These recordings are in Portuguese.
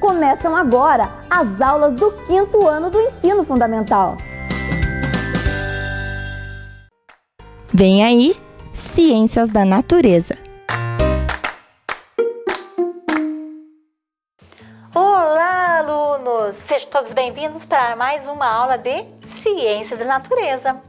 Começam agora as aulas do 5º ano do Ensino Fundamental. Vem aí, Ciências da Natureza. Olá, alunos! Sejam todos bem-vindos para mais uma aula de Ciências da Natureza.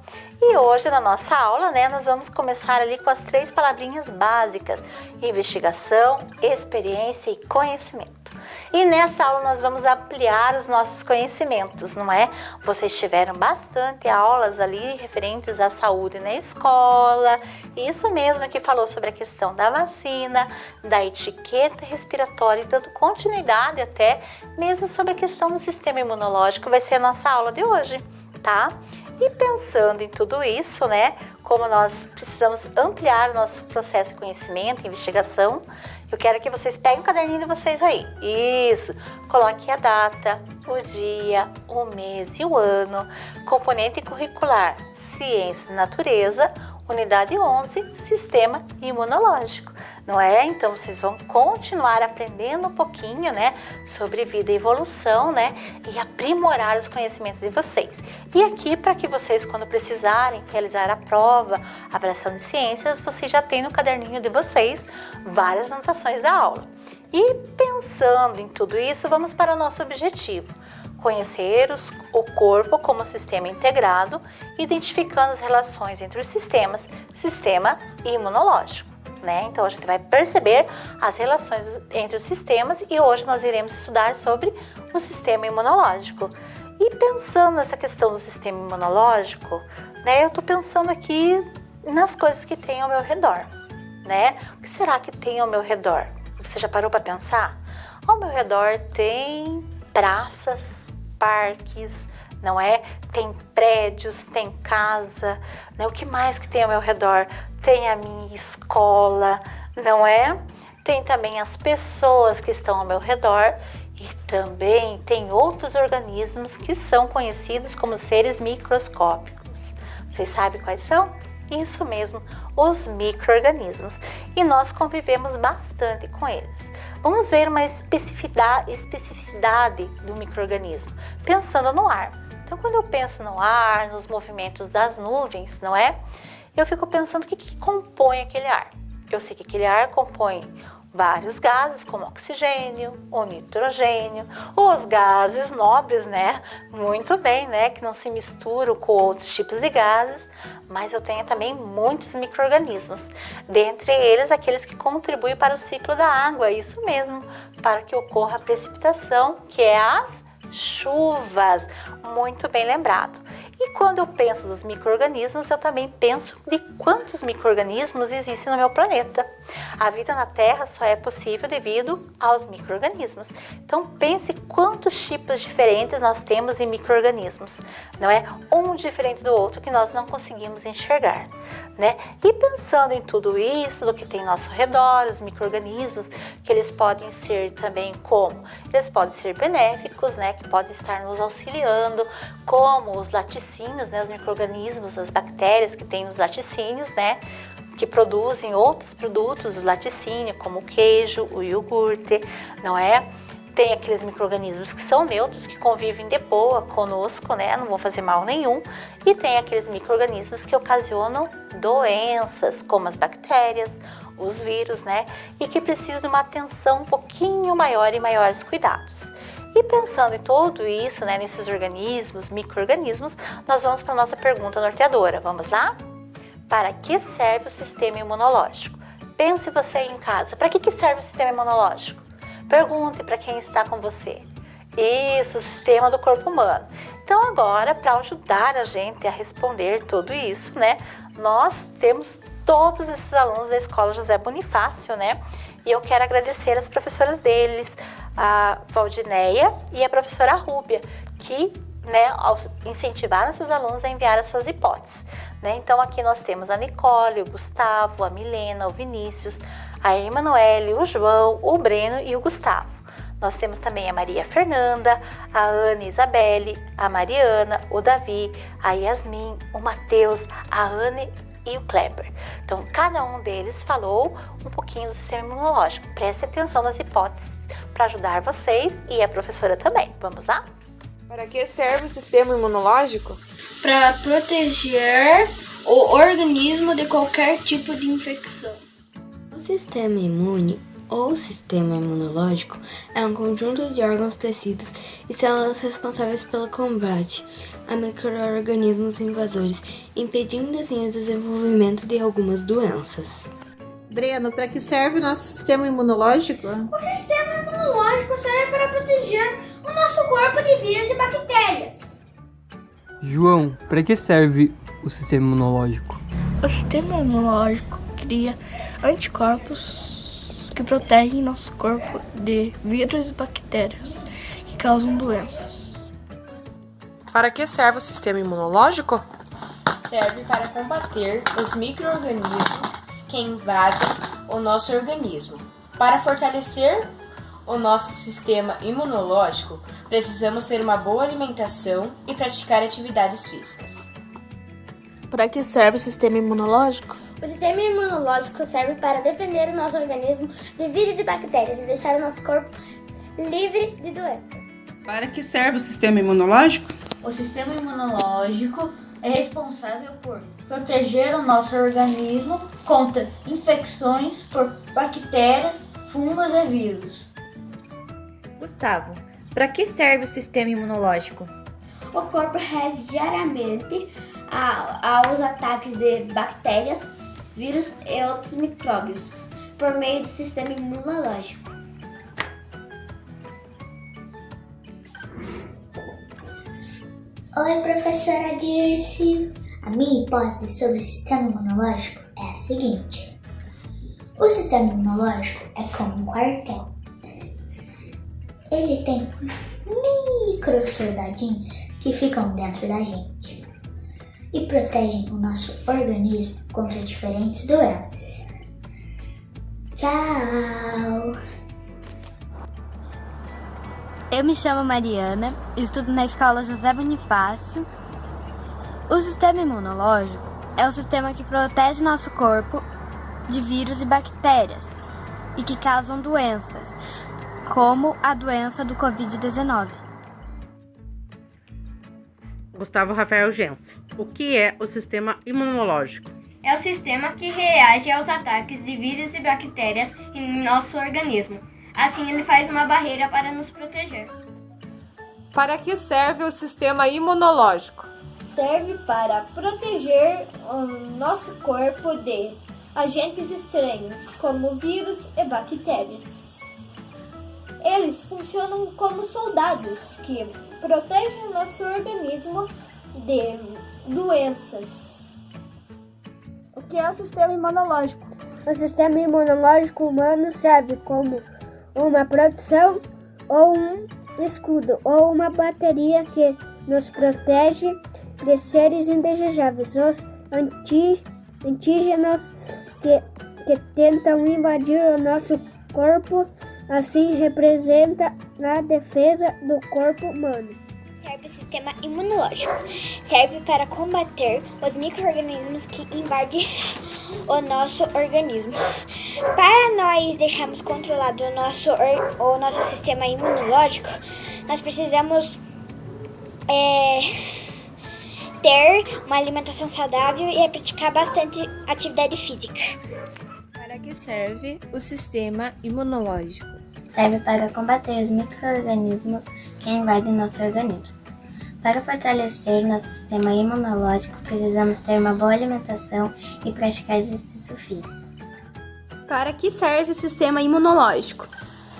E hoje, na nossa aula, nós vamos começar ali com as 3 palavrinhas básicas: investigação, experiência e conhecimento. E nessa aula nós vamos ampliar os nossos conhecimentos, não é? Vocês tiveram bastante aulas ali referentes à saúde na escola, isso mesmo que falou sobre a questão da vacina, da etiqueta respiratória e dando continuidade até mesmo sobre a questão do sistema imunológico, vai ser a nossa aula de hoje, tá? E pensando em tudo isso, como nós precisamos ampliar o nosso processo de conhecimento, investigação, eu quero que vocês peguem o caderninho de vocês aí. Isso! Coloque a data, o dia, o mês e o ano. Componente curricular: Ciência da Natureza, Unidade 11, Sistema Imunológico. Não é? Então, vocês vão continuar aprendendo um pouquinho, sobre vida e evolução, e aprimorar os conhecimentos de vocês. E aqui, para que vocês, quando precisarem realizar a prova, a avaliação de ciências, vocês já têm no caderninho de vocês várias anotações da aula. E pensando em tudo isso, vamos para o nosso objetivo: conhecer o corpo como sistema integrado, identificando as relações entre os sistemas, sistema imunológico. Então a gente vai perceber as relações entre os sistemas e hoje nós iremos estudar sobre o sistema imunológico. E pensando nessa questão do sistema imunológico, eu estou pensando aqui nas coisas que tem ao meu redor. O que será que tem ao meu redor? Você já parou para pensar? Ao meu redor tem praças, parques, não é? Tem prédios, tem casa, O que mais que tem ao meu redor? Tem a minha escola, não é? Tem também as pessoas que estão ao meu redor e também tem outros organismos que são conhecidos como seres microscópicos. Vocês sabem quais são? Isso mesmo, os micro-organismos. E nós convivemos bastante com eles. Vamos ver uma especificidade do micro-organismo, pensando no ar. Então, quando eu penso no ar, nos movimentos das nuvens, não é? Eu fico pensando o que compõe aquele ar. Eu sei que aquele ar compõe vários gases, como oxigênio, o nitrogênio, os gases nobres, Muito bem, que não se misturam com outros tipos de gases, mas eu tenho também muitos micro-organismos, dentre eles aqueles que contribuem para o ciclo da água, isso mesmo, para que ocorra a precipitação, que é as chuvas, muito bem lembrado. E quando eu penso dos micro-organismos, eu também penso de quantos micro-organismos existem no meu planeta. A vida na Terra só é possível devido aos micro-organismos. Então pense quantos tipos diferentes nós temos de micro-organismos, não é? Um diferente do outro que nós não conseguimos enxergar, E pensando em tudo isso, do que tem ao nosso redor, os micro-organismos, que eles podem ser também como? Eles podem ser benéficos, que podem estar nos auxiliando, como os laticínios, os micro-organismos, as bactérias que tem nos laticínios, que produzem outros produtos do laticínio, como o queijo, o iogurte, não é? Tem aqueles micro-organismos que são neutros, que convivem de boa conosco, não vão fazer mal nenhum. E tem aqueles micro-organismos que ocasionam doenças, como as bactérias, os vírus, E que precisam de uma atenção um pouquinho maior e maiores cuidados. E pensando em tudo isso, nesses organismos, micro-organismos, nós vamos para a nossa pergunta norteadora. Vamos lá? Para que serve o sistema imunológico? Pense você aí em casa, para que serve o sistema imunológico? Pergunte para quem está com você. Isso, o sistema do corpo humano. Então agora, para ajudar a gente a responder tudo isso, nós temos todos esses alunos da Escola José Bonifácio, E eu quero agradecer as professoras deles, a Valdineia e a professora Rúbia, que incentivaram seus alunos a enviar as suas hipóteses. Então aqui nós temos a Nicole, o Gustavo, a Milena, o Vinícius, a Emanuele, o João, o Breno e o Gustavo. Nós temos também a Maria Fernanda, a Ana Isabelle, a Mariana, o Davi, a Yasmin, o Matheus, a Anne e o Kleber. Então, cada um deles falou um pouquinho do sistema imunológico. Preste atenção nas hipóteses para ajudar vocês e a professora também. Vamos lá? Para que serve o sistema imunológico? Para proteger o organismo de qualquer tipo de infecção. O sistema imune ou sistema imunológico é um conjunto de órgãos, tecidos e células responsáveis pelo combate a micro-organismos invasores, impedindo assim o desenvolvimento de algumas doenças. Breno, para que serve o nosso sistema imunológico? O sistema imunológico serve para proteger o nosso corpo de vírus e bactérias. João, para que serve o sistema imunológico? O sistema imunológico cria anticorpos que protegem nosso corpo de vírus e bactérias que causam doenças. Para que serve o sistema imunológico? Serve para combater os micro-organismos que invadem o nosso organismo. Para fortalecer o nosso sistema imunológico, precisamos ter uma boa alimentação e praticar atividades físicas. Para que serve o sistema imunológico? O sistema imunológico serve para defender o nosso organismo de vírus e bactérias e deixar o nosso corpo livre de doenças. Para que serve o sistema imunológico? O sistema imunológico é responsável por proteger o nosso organismo contra infecções por bactérias, fungos e vírus. Gustavo, para que serve o sistema imunológico? O corpo reage diariamente aos ataques de bactérias, vírus e outros micróbios por meio do sistema imunológico. Oi, professora Dirce. A minha hipótese sobre o sistema imunológico é a seguinte. O sistema imunológico é como um quartel. Ele tem micro soldadinhos que ficam dentro da gente e protegem o nosso organismo contra diferentes doenças. Tchau! Eu me chamo Mariana, estudo na escola José Bonifácio. O sistema imunológico é o sistema que protege nosso corpo de vírus e bactérias e que causam doenças, como a doença do Covid-19. Gustavo Rafael Gensen. O que é o sistema imunológico? É o sistema que reage aos ataques de vírus e bactérias em nosso organismo. Assim, ele faz uma barreira para nos proteger. Para que serve o sistema imunológico? Serve para proteger o nosso corpo de agentes estranhos, como vírus e bactérias. Eles funcionam como soldados que protegem o nosso organismo de doenças. O que é o sistema imunológico? O sistema imunológico humano serve como uma proteção ou um escudo ou uma bateria que nos protege de seres indesejáveis, os antígenos que tentam invadir o nosso corpo, assim representa a defesa do corpo humano. Serve o sistema imunológico. Serve para combater os micro-organismos que invadem o nosso organismo. Para nós deixarmos controlado o nosso sistema imunológico, nós precisamos ter uma alimentação saudável e praticar bastante atividade física. Para que serve o sistema imunológico? Serve para combater os micro-organismos que invadem nosso organismo. Para fortalecer nosso sistema imunológico, precisamos ter uma boa alimentação e praticar exercícios físicos. Para que serve o sistema imunológico?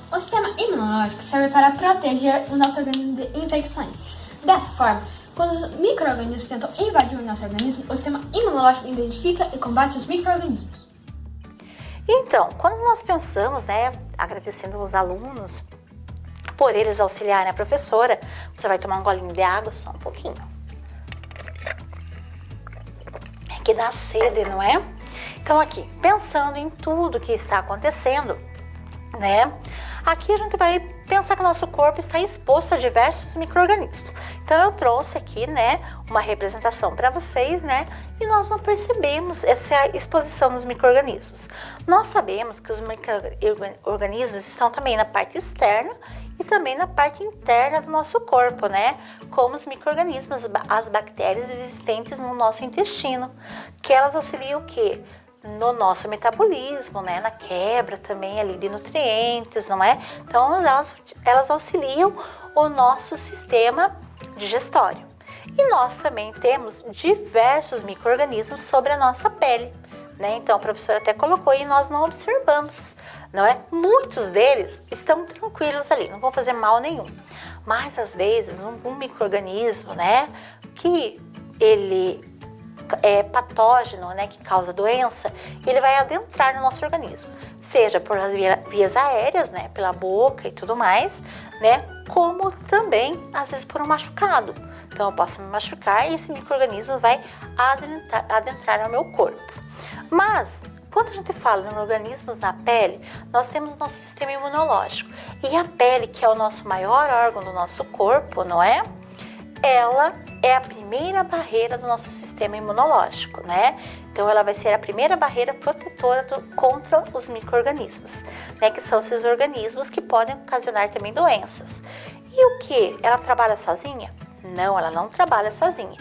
O sistema imunológico serve para proteger o nosso organismo de infecções. Dessa forma, quando os micro-organismos tentam invadir o nosso organismo, o sistema imunológico identifica e combate os micro-organismos. Então, quando nós pensamos, agradecendo os alunos por eles auxiliarem a professora, você vai tomar um golinho de água, só um pouquinho. É que dá sede, não é? Então aqui, pensando em tudo que está acontecendo, aqui a gente vai pensar que o nosso corpo está exposto a diversos micro-organismos. Então eu trouxe aqui, né, uma representação para vocês, né, e nós não percebemos essa exposição dos micro-organismos. Nós sabemos que os micro-organismos estão também na parte externa e também na parte interna do nosso corpo, né, como os micro-organismos, as bactérias existentes no nosso intestino, que elas auxiliam o quê? No nosso metabolismo, né, na quebra também ali de nutrientes, não é? Então elas auxiliam o nosso sistema digestório. E nós também temos diversos micro-organismos sobre a nossa pele, né? Então a professora até colocou e nós não observamos, não é? Muitos deles estão tranquilos ali, não vão fazer mal nenhum. Mas às vezes um micro-organismo, né, que ele é patógeno, né, que causa doença, ele vai adentrar no nosso organismo, seja por as vias aéreas, né, pela boca e tudo mais, né, como também às vezes por um machucado. Então eu posso me machucar e esse micro-organismo vai adentrar no meu corpo. Mas quando a gente fala em organismos na pele, nós temos o nosso sistema imunológico. E a pele, que é o nosso maior órgão do nosso corpo, não é? Ela é a primeira barreira do nosso sistema imunológico, né? Então ela vai ser a primeira barreira protetora contra os micro-organismos, né? Que são esses organismos que podem ocasionar também doenças. E o que? Ela trabalha sozinha? Não, ela não trabalha sozinha.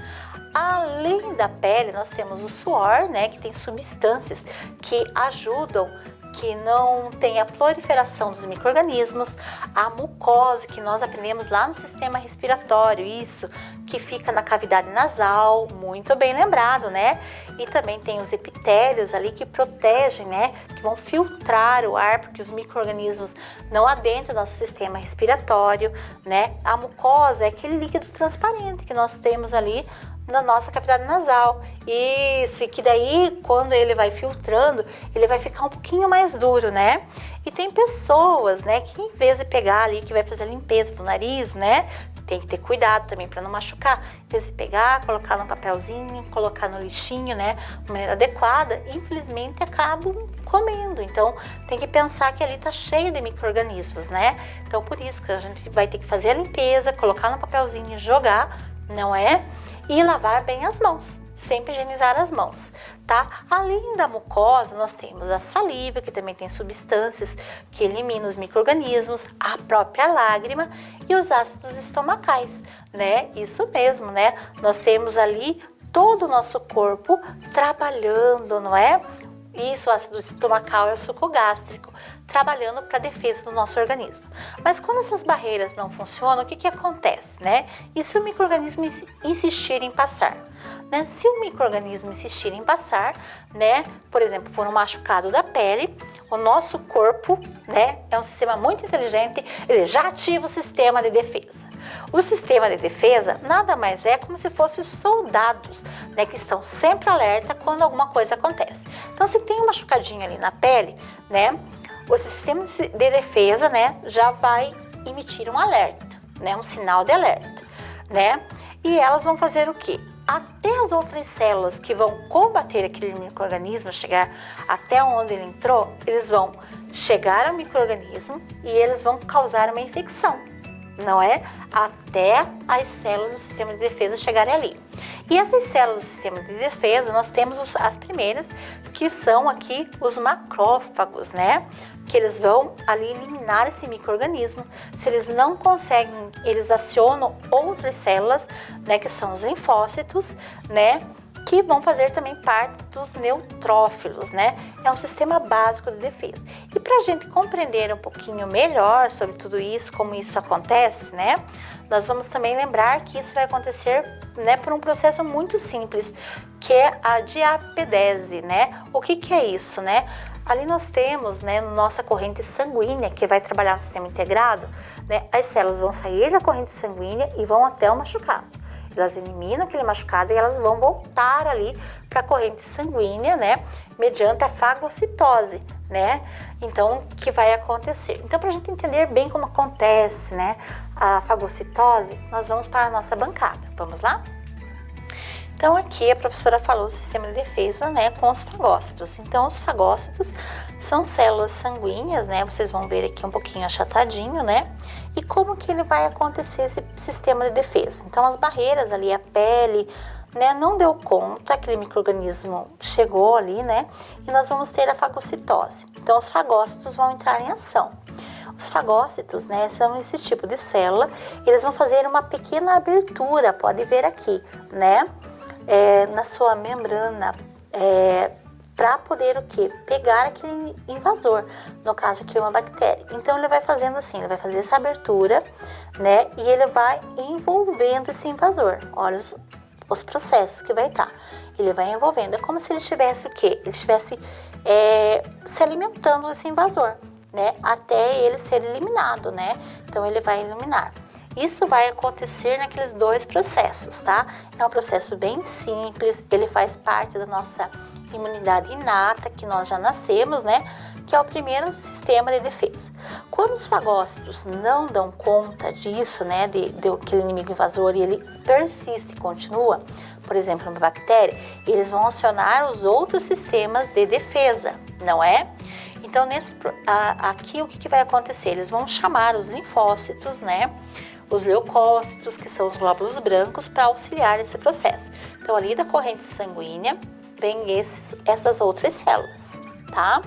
Além da pele, nós temos o suor, né? Que tem substâncias que ajudam que não tenha proliferação dos micro-organismos, a mucosa, que nós aprendemos lá no sistema respiratório, isso, que fica na cavidade nasal, muito bem lembrado, né? E também tem os epitélios ali que protegem, né? Que vão filtrar o ar, porque os micro-organismos não adentram no nosso sistema respiratório, né? A mucosa é aquele líquido transparente que nós temos ali na nossa cavidade nasal. Isso, e que daí, quando ele vai filtrando, ele vai ficar um pouquinho mais duro, né? E tem pessoas, né, que em vez de pegar ali, que vai fazer a limpeza do nariz, né? Tem que ter cuidado também para não machucar. Em vez de pegar, colocar no papelzinho, colocar no lixinho, né? De maneira adequada, infelizmente acabam comendo. Então, tem que pensar que ali tá cheio de micro-organismos, né? Então, por isso que a gente vai ter que fazer a limpeza, colocar no papelzinho, jogar, não é? E lavar bem as mãos, sempre higienizar as mãos, tá? Além da mucosa, nós temos a saliva, que também tem substâncias que eliminam os micro-organismos, a própria lágrima e os ácidos estomacais, né? Isso mesmo, né? Nós temos ali todo o nosso corpo trabalhando, não é? Isso, o ácido estomacal é o suco gástrico, trabalhando para a defesa do nosso organismo. Mas quando essas barreiras não funcionam, o que acontece, né? E se o micro-organismo insistir em passar? Né? Se o micro-organismo insistir em passar, né, por exemplo, por um machucado da pele, o nosso corpo, né, é um sistema muito inteligente, ele já ativa o sistema de defesa. O sistema de defesa nada mais é como se fossem soldados, né, que estão sempre alerta quando alguma coisa acontece. Então, se tem um machucadinho ali na pele, né, o sistema de defesa, né, já vai emitir um alerta, né, um sinal de alerta, né, e elas vão fazer o quê? Até as outras células que vão combater aquele micro-organismo, chegar até onde ele entrou, eles vão chegar ao micro-organismo e eles vão causar uma infecção, não é? Até as células do sistema de defesa chegarem ali. E essas células do sistema de defesa, nós temos as primeiras, que são aqui os macrófagos, né? Que eles vão ali eliminar esse micro-organismo. Se eles não conseguem, eles acionam outras células, né? Que são os linfócitos, né? Que vão fazer também parte dos neutrófilos, né? É um sistema básico de defesa. E para a gente compreender um pouquinho melhor sobre tudo isso, como isso acontece, né? Nós vamos também lembrar que isso vai acontecer, né, por um processo muito simples, que é a diapedese, né? O que é isso, né? Ali nós temos, né, nossa corrente sanguínea, que vai trabalhar no sistema integrado, né? As células vão sair da corrente sanguínea e vão até o machucado. Elas eliminam aquele machucado e elas vão voltar ali para a corrente sanguínea, né? Mediante a fagocitose, né? Então, o que vai acontecer? Então, para a gente entender bem como acontece, né, a fagocitose, nós vamos para a nossa bancada. Vamos lá? Então aqui a professora falou do sistema de defesa, né, com os fagócitos. Então os fagócitos são células sanguíneas, né, vocês vão ver aqui um pouquinho achatadinho, né, e como que ele vai acontecer esse sistema de defesa. Então as barreiras ali, a pele, né, não deu conta, aquele micro-organismo chegou ali, né, e nós vamos ter a fagocitose. Então os fagócitos vão entrar em ação. Os fagócitos, né, são esse tipo de célula, eles vão fazer uma pequena abertura, pode ver aqui, né, na sua membrana, para poder o quê? Pegar aquele invasor, no caso aqui uma bactéria. Então ele vai fazendo assim, ele vai fazer essa abertura, né, e ele vai envolvendo esse invasor. Olha os processos que vai estar. Ele vai envolvendo, é como se ele tivesse o quê? Ele estivesse se alimentando desse invasor, né, até ele ser eliminado, né? Então ele vai eliminar. Isso vai acontecer naqueles dois processos, tá? É um processo bem simples, ele faz parte da nossa imunidade inata, que nós já nascemos, né? Que é o primeiro sistema de defesa. Quando os fagócitos não dão conta disso, né? De aquele inimigo invasor e ele persiste e continua, por exemplo, uma bactéria, eles vão acionar os outros sistemas de defesa, não é? Então, aqui o que vai acontecer? Eles vão chamar os linfócitos, né? Os leucócitos, que são os glóbulos brancos, para auxiliar nesse processo. Então, ali da corrente sanguínea, vem essas outras células, tá?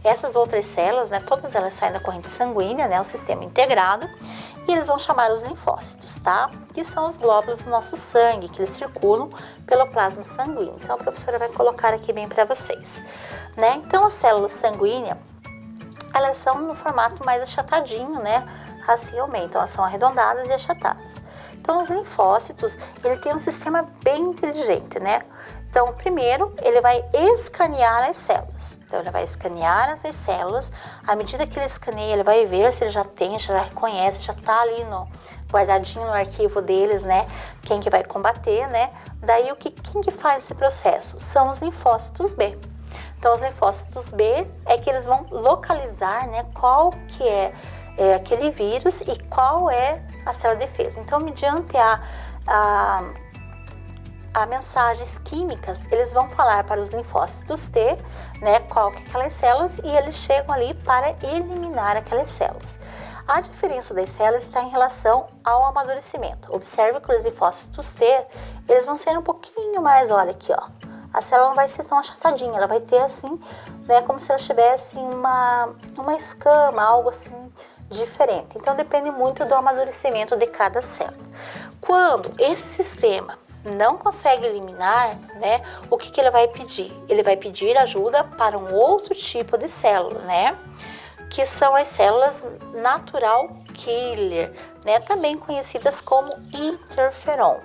Essas outras células, né? Todas elas saem da corrente sanguínea, né? Um sistema integrado. E eles vão chamar os linfócitos, tá? Que são os glóbulos do nosso sangue, que eles circulam pelo plasma sanguíneo. Então, a professora vai colocar aqui bem para vocês, né? Então, as células sanguíneas, elas são no formato mais achatadinho, né? Racialmente, então elas são arredondadas e achatadas. Então, os linfócitos, ele tem um sistema bem inteligente, né? Então, primeiro, ele vai escanear as células. Então, ele vai escanear essas células. À medida que ele escaneia, ele vai ver se ele já tem, já reconhece, já tá ali guardadinho no arquivo deles, né? Quem que vai combater, né? Daí, quem que faz esse processo? São os linfócitos B. Então, os linfócitos B é que eles vão localizar, né? Qual que é aquele vírus e qual é a célula de defesa. Então, mediante a mensagens químicas, eles vão falar para os linfócitos T, né, qual que é aquelas células, e eles chegam ali para eliminar aquelas células. A diferença das células está em relação ao amadurecimento. Observe que os linfócitos T, eles vão ser um pouquinho mais, olha aqui, ó. A célula não vai ser tão achatadinha, ela vai ter assim, né, como se ela tivesse uma escama, algo assim diferente. Então depende muito do amadurecimento de cada célula. Quando esse sistema não consegue eliminar, né, o que ele vai pedir? Ele vai pedir ajuda para um outro tipo de célula, né, que são as células natural killer, né, também conhecidas como interferon,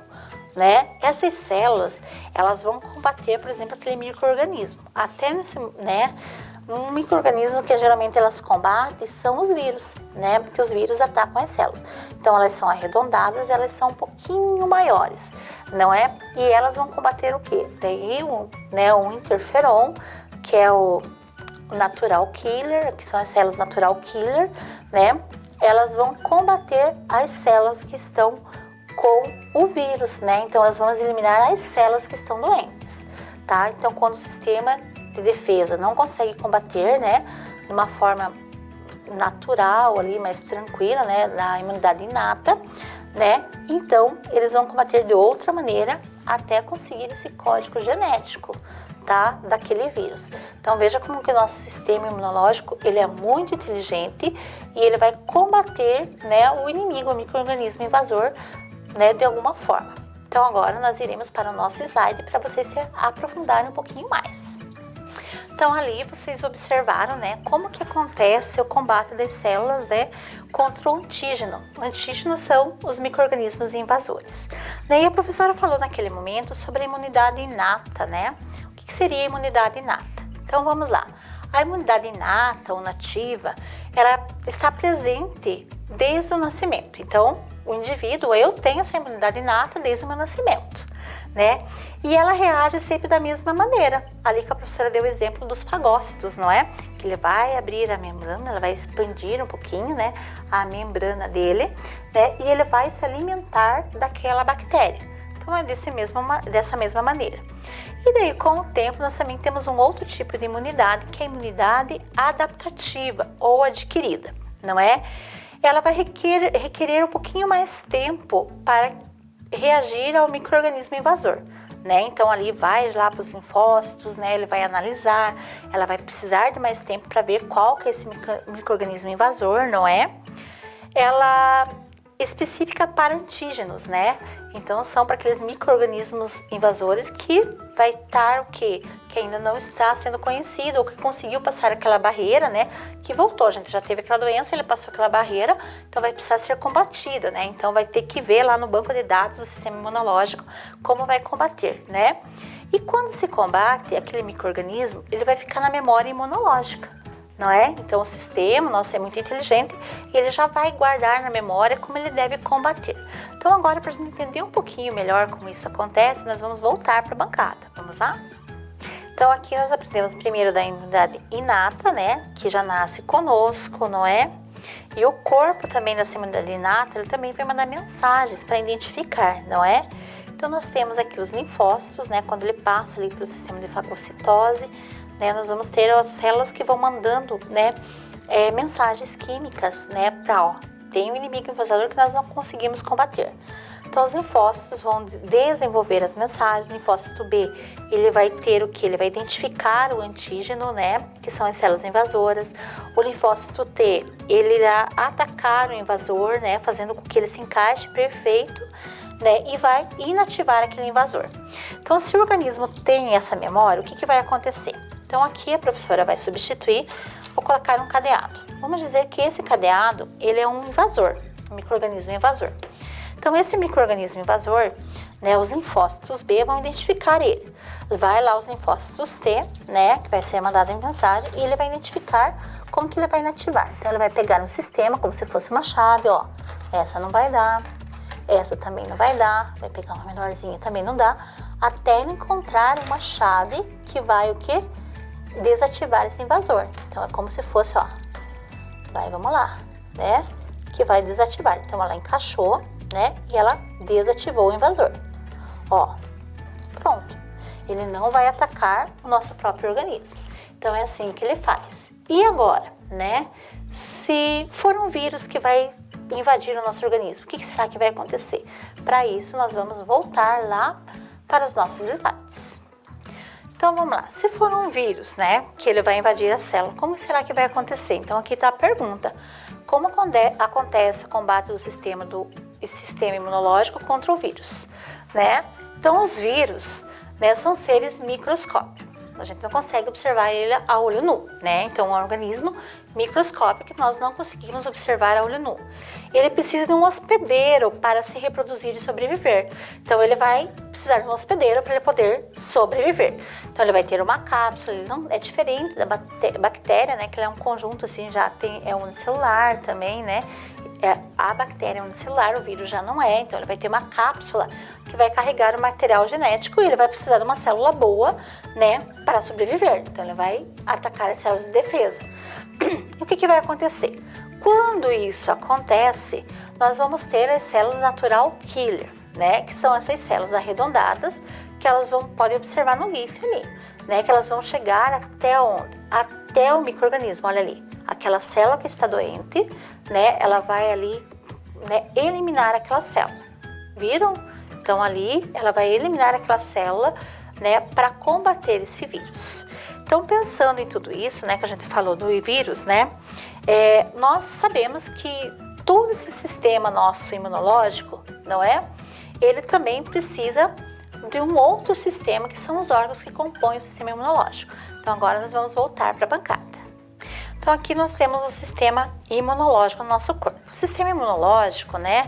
né? Essas células, elas vão combater, por exemplo, aquele micro-organismo. Até nesse, né, um micro-organismo que geralmente elas combatem são os vírus, né? Porque os vírus atacam as células. Então elas são arredondadas, elas são um pouquinho maiores, não é? E elas vão combater o quê? Daí o interferon, que é o natural killer, que são as células natural killer, né? Elas vão combater as células que estão com o vírus, né? Então elas vão eliminar as células que estão doentes, tá? Então quando o sistema de defesa não consegue combater, né, de uma forma natural ali, mais tranquila, né, na imunidade inata, né, então eles vão combater de outra maneira até conseguir esse código genético, tá, daquele vírus. Então veja como que o nosso sistema imunológico, ele é muito inteligente e ele vai combater, né, o inimigo, o micro-organismo invasor, né, de alguma forma. Então agora nós iremos para o nosso slide para vocês se aprofundarem um pouquinho mais. Então ali vocês observaram, né, como que acontece o combate das células, né, contra o antígeno. O antígeno são os micro-organismos invasores. Daí a professora falou naquele momento sobre a imunidade inata, né? O que seria a imunidade inata? Então vamos lá. A imunidade inata ou nativa, ela está presente desde o nascimento. Então o indivíduo, eu tenho essa imunidade inata desde o meu nascimento, né? E ela reage sempre da mesma maneira. Ali que a professora deu o exemplo dos fagócitos, não é? Que ele vai abrir a membrana, ela vai expandir um pouquinho, né, a membrana dele, né? E ele vai se alimentar daquela bactéria. Então é dessa mesma maneira. E daí, com o tempo, nós também temos um outro tipo de imunidade, que é a imunidade adaptativa ou adquirida, não é? Ela vai requerer um pouquinho mais tempo para reagir ao micro-organismo invasor, né? Então ali vai lá para os linfócitos, né? Ele vai analisar, ela vai precisar de mais tempo para ver qual que é esse micro-organismo invasor, não é? Ela específica para antígenos, né? Então são para aqueles micro-organismos invasores que vai estar o quê? Que ainda não está sendo conhecido ou que conseguiu passar aquela barreira, né? Que voltou, a gente já teve aquela doença, ele passou aquela barreira, então vai precisar ser combatida, né? Então vai ter que ver lá no banco de dados do sistema imunológico como vai combater, né? E quando se combate aquele micro-organismo, ele vai ficar na memória imunológica, não é? Então o sistema nosso é muito inteligente e ele já vai guardar na memória como ele deve combater. Então agora, para a gente entender um pouquinho melhor como isso acontece, nós vamos voltar para a bancada. Vamos lá? Então aqui nós aprendemos primeiro da imunidade inata, né? Que já nasce conosco, não é? E o corpo também dessa imunidade inata, ele também vai mandar mensagens para identificar, não é? Então nós temos aqui os linfócitos, né? Quando ele passa ali pelo sistema de fagocitose, né, nós vamos ter as células que vão mandando, né, mensagens químicas, né, para, tem um inimigo invasor que nós não conseguimos combater. Então os linfócitos vão desenvolver as mensagens. O linfócito B, ele vai ter o que? Ele vai identificar o antígeno, né, que são as células invasoras. O linfócito T, ele irá atacar o invasor, né, fazendo com que ele se encaixe perfeito, né, e vai inativar aquele invasor. Então, se o organismo tem essa memória, o que vai acontecer? Então, aqui a professora vai substituir, vou colocar um cadeado. Vamos dizer que esse cadeado, ele é um invasor, um micro-organismo invasor. Então, esse micro-organismo invasor, né, os linfócitos B vão identificar ele. Vai lá os linfócitos T, né, que vai ser mandado em mensagem, e ele vai identificar como que ele vai inativar. Então, ele vai pegar um sistema, como se fosse uma chave, ó, essa não vai dar. Essa também não vai dar, vai pegar uma menorzinha, também não dá, até ele encontrar uma chave que vai o quê? Desativar esse invasor. Então é como se fosse, ó, vamos lá, né? Que vai desativar. Então ela encaixou, né? E ela desativou o invasor. Ó, pronto. Ele não vai atacar o nosso próprio organismo. Então é assim que ele faz. E agora, né? Se for um vírus que vai invadir o nosso organismo, o que será que vai acontecer? Para isso, nós vamos voltar lá para os nossos slides. Então, vamos lá. Se for um vírus, né, que ele vai invadir a célula, como será que vai acontecer? Então, aqui está a pergunta. Como acontece o combate do sistema imunológico contra o vírus, né? Então, os vírus, né, são seres microscópicos. A gente não consegue observar ele a olho nu, né? Então, é um organismo microscópico que nós não conseguimos observar a olho nu. Ele precisa de um hospedeiro para se reproduzir e sobreviver. Então, ele vai precisar de um hospedeiro para ele poder sobreviver. Então, ele vai ter uma cápsula, ele não é diferente da bactéria, né? Que ele é um conjunto, assim, é unicelular também, né? A bactéria é unicelular, o vírus já não é, então ele vai ter uma cápsula que vai carregar o material genético e ele vai precisar de uma célula boa, né, para sobreviver. Então ele vai atacar as células de defesa. E o que vai acontecer? Quando isso acontece, nós vamos ter as células natural killer, né, que são essas células arredondadas que elas podem observar no GIF ali, né, que elas vão chegar até onde? Até o micro-organismo, olha ali. Aquela célula que está doente, né, ela vai ali, né, eliminar aquela célula. Viram? Então ali ela vai eliminar aquela célula, né, para combater esse vírus. Então pensando em tudo isso, né, que a gente falou do vírus, né, nós sabemos que todo esse sistema nosso imunológico, não é? Ele também precisa de um outro sistema que são os órgãos que compõem o sistema imunológico. Então agora nós vamos voltar para a bancada. Então, aqui nós temos o sistema imunológico no nosso corpo. O sistema imunológico, né,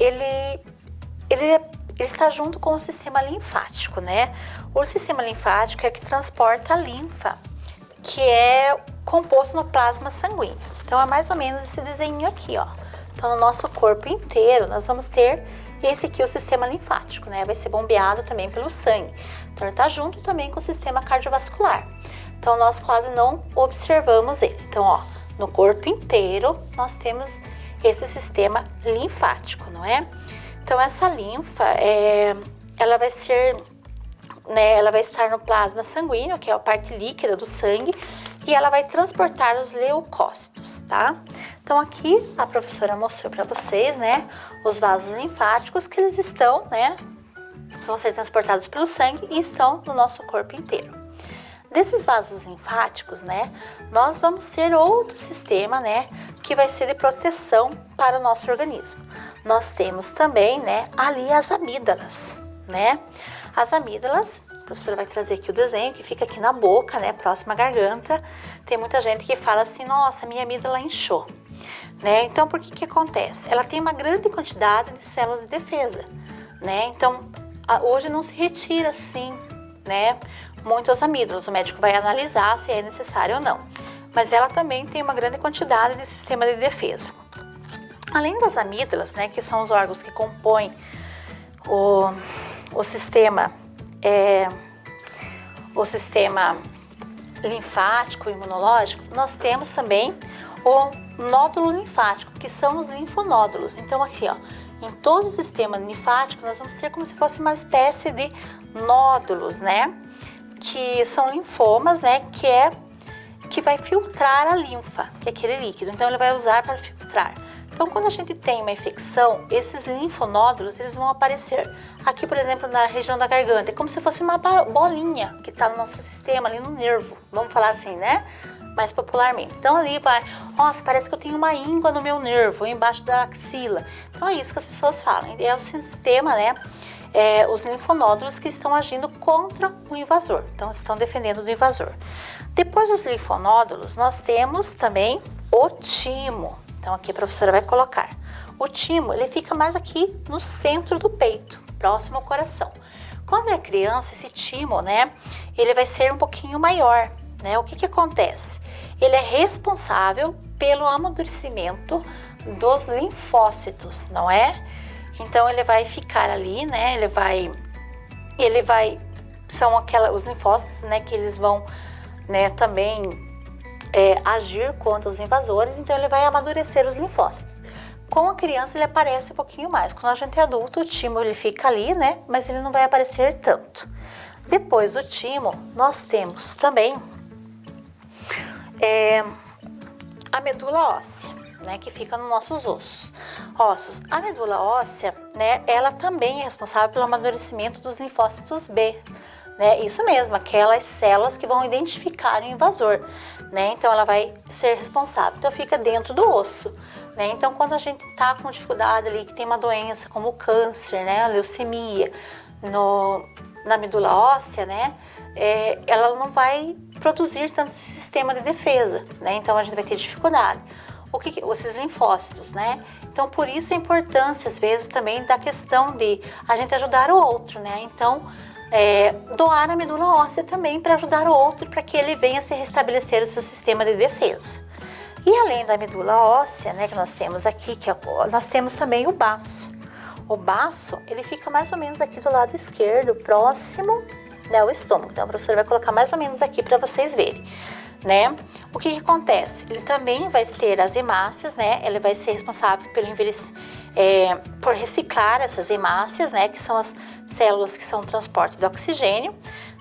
ele está junto com o sistema linfático, né? O sistema linfático é que transporta a linfa, que é composto no plasma sanguíneo. Então, é mais ou menos esse desenho aqui, ó. Então, no nosso corpo inteiro, nós vamos ter esse aqui, o sistema linfático, né? Vai ser bombeado também pelo sangue. Então, ele está junto também com o sistema cardiovascular. Então, nós quase não observamos ele. Então, ó, no corpo inteiro, nós temos esse sistema linfático, não é? Então essa linfa, ela vai ser, né, ela vai estar no plasma sanguíneo, que é a parte líquida do sangue, e ela vai transportar os leucócitos, tá? Então aqui a professora mostrou para vocês, né, os vasos linfáticos que eles estão, né, vão ser transportados pelo sangue e estão no nosso corpo inteiro. Desses vasos linfáticos, né, nós vamos ter outro sistema, né, que vai ser de proteção para o nosso organismo. Nós temos também, né, ali as amígdalas, né? As amígdalas, a professora vai trazer aqui o desenho, que fica aqui na boca, né, próxima à garganta. Tem muita gente que fala assim, nossa, minha amígdala inchou, né? Então, por que acontece? Ela tem uma grande quantidade de células de defesa, né? Então, hoje não se retira assim, né, muitas amígdalas. O médico vai analisar se é necessário ou não. Mas ela também tem uma grande quantidade de sistema de defesa. Além das amígdalas, né, que são os órgãos que compõem o sistema linfático e imunológico, nós temos também o nódulo linfático, que são os linfonódulos. Então aqui, ó, em todo o sistema linfático, nós vamos ter como se fosse uma espécie de nódulos, né, que são linfomas, né, que vai filtrar a linfa, que é aquele líquido. Então ele vai usar para filtrar. Então, quando a gente tem uma infecção, esses linfonódulos, eles vão aparecer aqui, por exemplo, na região da garganta. É como se fosse uma bolinha que está no nosso sistema, ali no nervo. Vamos falar assim, né? Mais popularmente. Então, ali vai, nossa, parece que eu tenho uma íngua no meu nervo, embaixo da axila. Então, é isso que as pessoas falam. É o sistema, né? Os linfonódulos que estão agindo contra o invasor. Então, estão defendendo do invasor. Depois dos linfonódulos, nós temos também o timo. Então, aqui a professora vai colocar. O timo, ele fica mais aqui no centro do peito, próximo ao coração. Quando é criança, esse timo, né, ele vai ser um pouquinho maior, né? O que acontece? Ele é responsável pelo amadurecimento dos linfócitos, não é? Então, ele vai ficar ali, né, são os linfócitos, né, que eles vão, né, também agir contra os invasores, então ele vai amadurecer os linfócitos. Com a criança ele aparece um pouquinho mais. Quando a gente é adulto, o timo ele fica ali, né? Mas ele não vai aparecer tanto. Depois do timo, nós temos também a medula óssea, né? Que fica nos nossos ossos. A medula óssea, né? Ela também é responsável pelo amadurecimento dos linfócitos B. Né? Isso mesmo, aquelas células que vão identificar o invasor, né? Então ela vai ser responsável. Então fica dentro do osso, né? Então quando a gente tá com dificuldade ali, que tem uma doença como o câncer, né? A leucemia na medula óssea, né? Ela não vai produzir tanto sistema de defesa, né? Então a gente vai ter dificuldade. Esses linfócitos, né? Então por isso a importância às vezes também da questão de a gente ajudar o outro, né? Então doar a medula óssea também para ajudar o outro, para que ele venha se restabelecer o seu sistema de defesa. E além da medula óssea, né, que nós temos aqui, nós temos também o baço. O baço, ele fica mais ou menos aqui do lado esquerdo, próximo, né, ao estômago. Então a professora vai colocar mais ou menos aqui para vocês verem, né? O que acontece? Ele também vai ter as hemácias, né? Ele vai ser responsável por reciclar essas hemácias, né? Que são as células que são o transporte do oxigênio,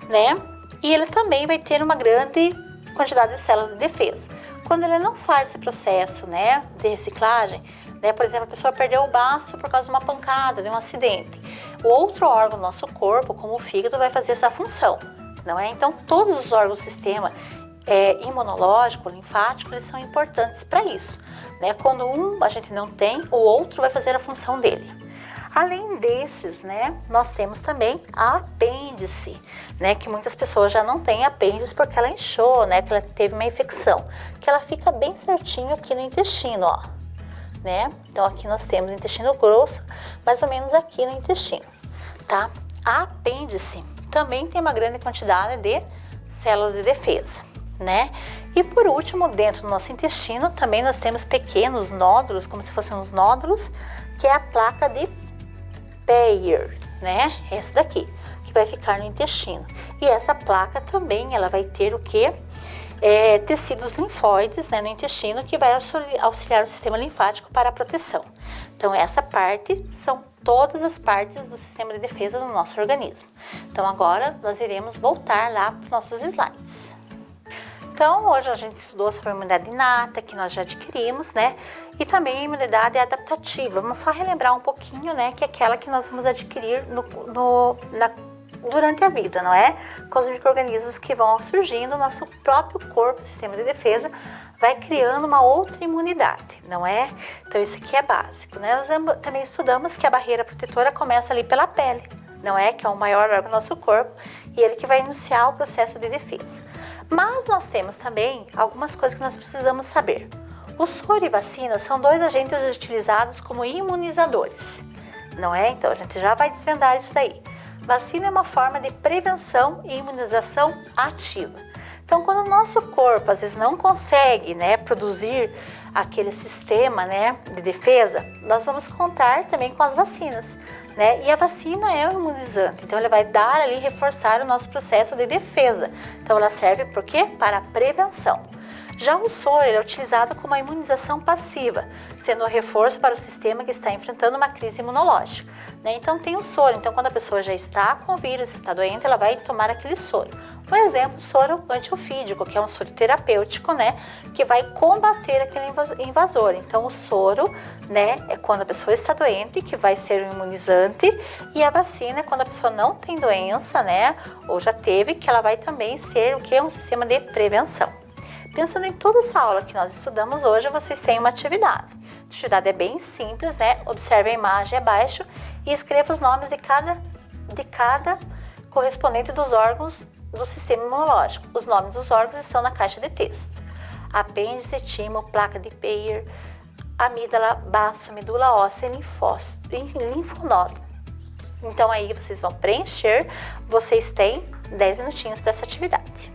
né? E ele também vai ter uma grande quantidade de células de defesa. Quando ele não faz esse processo, né, de reciclagem, né? Por exemplo, a pessoa perdeu o baço por causa de uma pancada, de um acidente. O outro órgão do nosso corpo, como o fígado, vai fazer essa função, não é? Então, todos os órgãos do sistema imunológico, linfático, eles são importantes para isso, né? Quando a gente não tem, o outro vai fazer a função dele. Além desses, né, nós temos também a apêndice, né, que muitas pessoas já não têm apêndice porque ela inchou, né, que ela teve uma infecção, que ela fica bem certinho aqui no intestino, ó, né? Então aqui nós temos o intestino grosso, mais ou menos aqui no intestino, tá? A apêndice também tem uma grande quantidade de células de defesa, né? E por último, dentro do nosso intestino, também nós temos pequenos nódulos, como se fossem uns nódulos, que é a placa de Peyer, né? Essa daqui, que vai ficar no intestino. E essa placa também, ela vai ter o quê? Tecidos linfóides, né, no intestino, que vai auxiliar o sistema linfático para a proteção. Então, essa parte são todas as partes do sistema de defesa do nosso organismo. Então agora nós iremos voltar lá para os nossos slides. Então hoje a gente estudou sobre a imunidade inata, que nós já adquirimos, né? E também a imunidade adaptativa. Vamos só relembrar um pouquinho, né? Que é aquela que nós vamos adquirir durante a vida, não é? Com os micro-organismos que vão surgindo, nosso próprio corpo, sistema de defesa, vai criando uma outra imunidade, não é? Então isso aqui é básico, né? Nós também estudamos que a barreira protetora começa ali pela pele, não é? Que é o maior órgão do nosso corpo e ele que vai iniciar o processo de defesa. Mas nós temos também algumas coisas que nós precisamos saber. O soro e vacina são 2 agentes utilizados como imunizadores, não é? Então a gente já vai desvendar isso daí. Vacina é uma forma de prevenção e imunização ativa. Então, quando o nosso corpo às vezes não consegue, né, produzir aquele sistema, né, de defesa, nós vamos contar também com as vacinas, né? E a vacina é um imunizante, então ela vai dar ali, reforçar o nosso processo de defesa. Então ela serve por quê? Para a prevenção. Já o soro ele é utilizado como uma imunização passiva, sendo um reforço para o sistema que está enfrentando uma crise imunológica, né? Então tem o soro, então quando a pessoa já está com o vírus, está doente, ela vai tomar aquele soro. Por exemplo, soro antiofídico, que é um soro terapêutico, né, que vai combater aquele invasor. Então o soro, né, é quando a pessoa está doente, que vai ser um imunizante, e a vacina é quando a pessoa não tem doença, né, ou já teve, que ela vai também ser o que é um sistema de prevenção. Pensando em toda essa aula que nós estudamos hoje, vocês têm uma atividade. A atividade é bem simples, né? Observe a imagem abaixo e escreva os nomes de cada correspondente dos órgãos do sistema imunológico. Os nomes dos órgãos estão na caixa de texto. Apêndice, timo, placa de Peyer, amígdala, baço, medula óssea e linfonodo. Então aí vocês vão preencher. Vocês têm 10 minutinhos para essa atividade.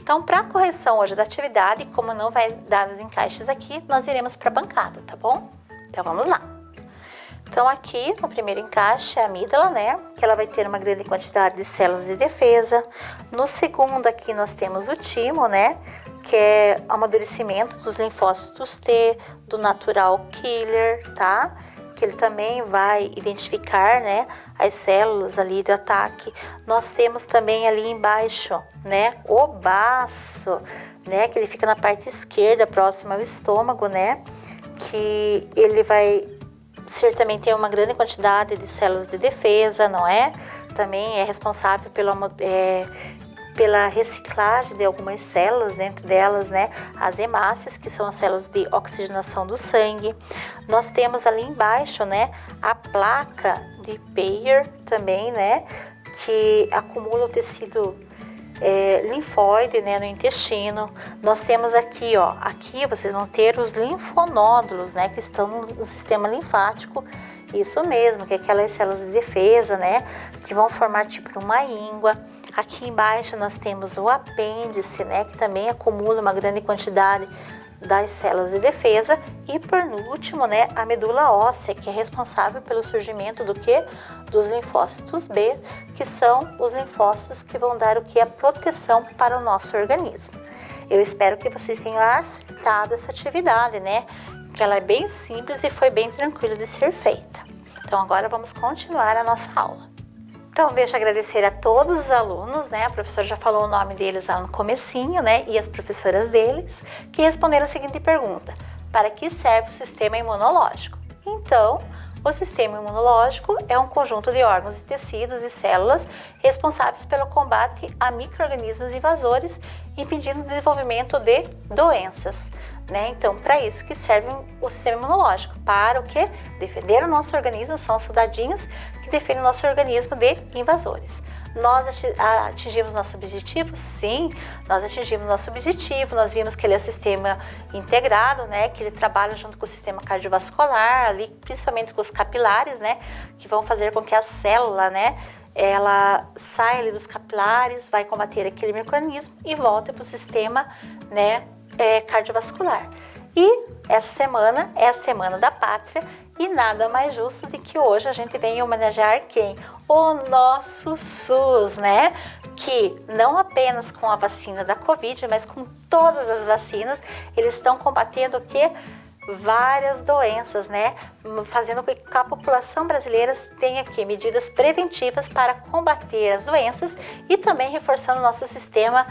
Então, para a correção hoje da atividade, como não vai dar os encaixes aqui, nós iremos para a bancada, tá bom? Então, vamos lá. Então, aqui no primeiro encaixe é a amígdala, né? Que ela vai ter uma grande quantidade de células de defesa. No segundo aqui nós temos o timo, né? Que é o amadurecimento dos linfócitos T, do natural killer, tá? Que ele também vai identificar, né, as células ali do ataque. Nós temos também ali embaixo, né, o baço, né, que ele fica na parte esquerda, próximo ao estômago, né, que ele vai também tem uma grande quantidade de células de defesa, não é? Também é responsável pela reciclagem de algumas células, dentro delas, né, as hemácias, que são as células de oxigenação do sangue. Nós temos ali embaixo, né, a placa de Peyer também, né, que acumula o tecido linfóide, né, no intestino. Nós temos aqui, ó, aqui vocês vão ter os linfonódulos, né, que estão no sistema linfático. Isso mesmo, que é aquelas células de defesa, né, que vão formar tipo uma íngua. Aqui embaixo nós temos o apêndice, né, que também acumula uma grande quantidade das células de defesa. E por último, né, a medula óssea, que é responsável pelo surgimento do que? Dos linfócitos B, que são os linfócitos que vão dar o que? A proteção para o nosso organismo. Eu espero que vocês tenham acertado essa atividade, né, que ela é bem simples e foi bem tranquila de ser feita. Então agora vamos continuar a nossa aula. Então, deixa eu agradecer a todos os alunos, né? A professora já falou o nome deles lá no comecinho, né? E as professoras deles, que responderam a seguinte pergunta: para que serve o sistema imunológico? Então, o sistema imunológico é um conjunto de órgãos e tecidos e células responsáveis pelo combate a micro-organismos invasores, impedindo o desenvolvimento de doenças, né? Então, para isso que serve o sistema imunológico, para o quê? Defender o nosso organismo, são soldadinhos que defendem o nosso organismo de invasores. Nós atingimos nosso objetivo? Sim, nós atingimos nosso objetivo. Nós vimos que ele é um sistema integrado, né? Que ele trabalha junto com o sistema cardiovascular, ali, principalmente com os capilares, né? Que vão fazer com que a célula, né, ela saia ali dos capilares, vai combater aquele micro-organismo e volta para o sistema, né, cardiovascular. E essa semana é a Semana da Pátria e nada mais justo do que hoje a gente venha homenagear quem? O nosso SUS, né? Que não apenas com a vacina da Covid, mas com todas as vacinas, eles estão combatendo o quê? Várias doenças, né? Fazendo com que a população brasileira tenha aqui medidas preventivas para combater as doenças e também reforçando o nosso sistema